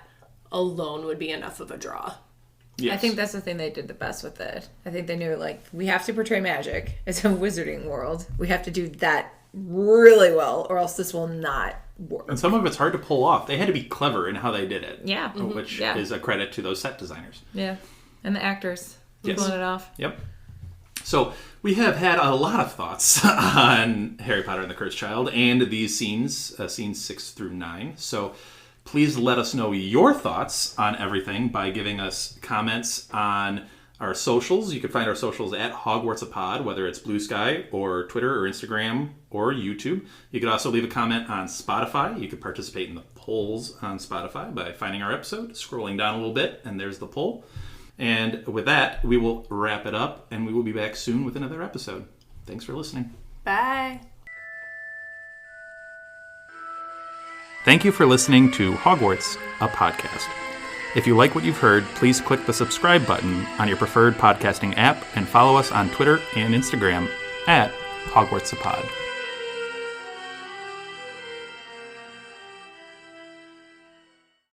S7: alone would be enough of a draw.
S6: Yes. I think that's the thing they did the best with it. I think they knew, like, we have to portray magic. It's a wizarding world. We have to do that really well, or else this will not work.
S5: And some of it's hard to pull off. They had to be clever in how they did it.
S6: Yeah.
S5: Which is a credit to those set designers.
S6: Yeah. And the actors pulling it off.
S5: Yep. So we have had a lot of thoughts on Harry Potter and the Cursed Child and these scenes 6 through 9. So please let us know your thoughts on everything by giving us comments on our socials. You can find our socials at HogwartsAPod, whether it's Blue Sky or Twitter or Instagram or YouTube. You could also leave a comment on Spotify. You could participate in the polls on Spotify by finding our episode, scrolling down a little bit, and there's the poll. And with that, we will wrap it up, and we will be back soon with another episode. Thanks for listening.
S7: Bye.
S5: Thank you for listening to Hogwarts, a podcast. If you like what you've heard, please click the subscribe button on your preferred podcasting app and follow us on Twitter and Instagram at HogwartsAPod.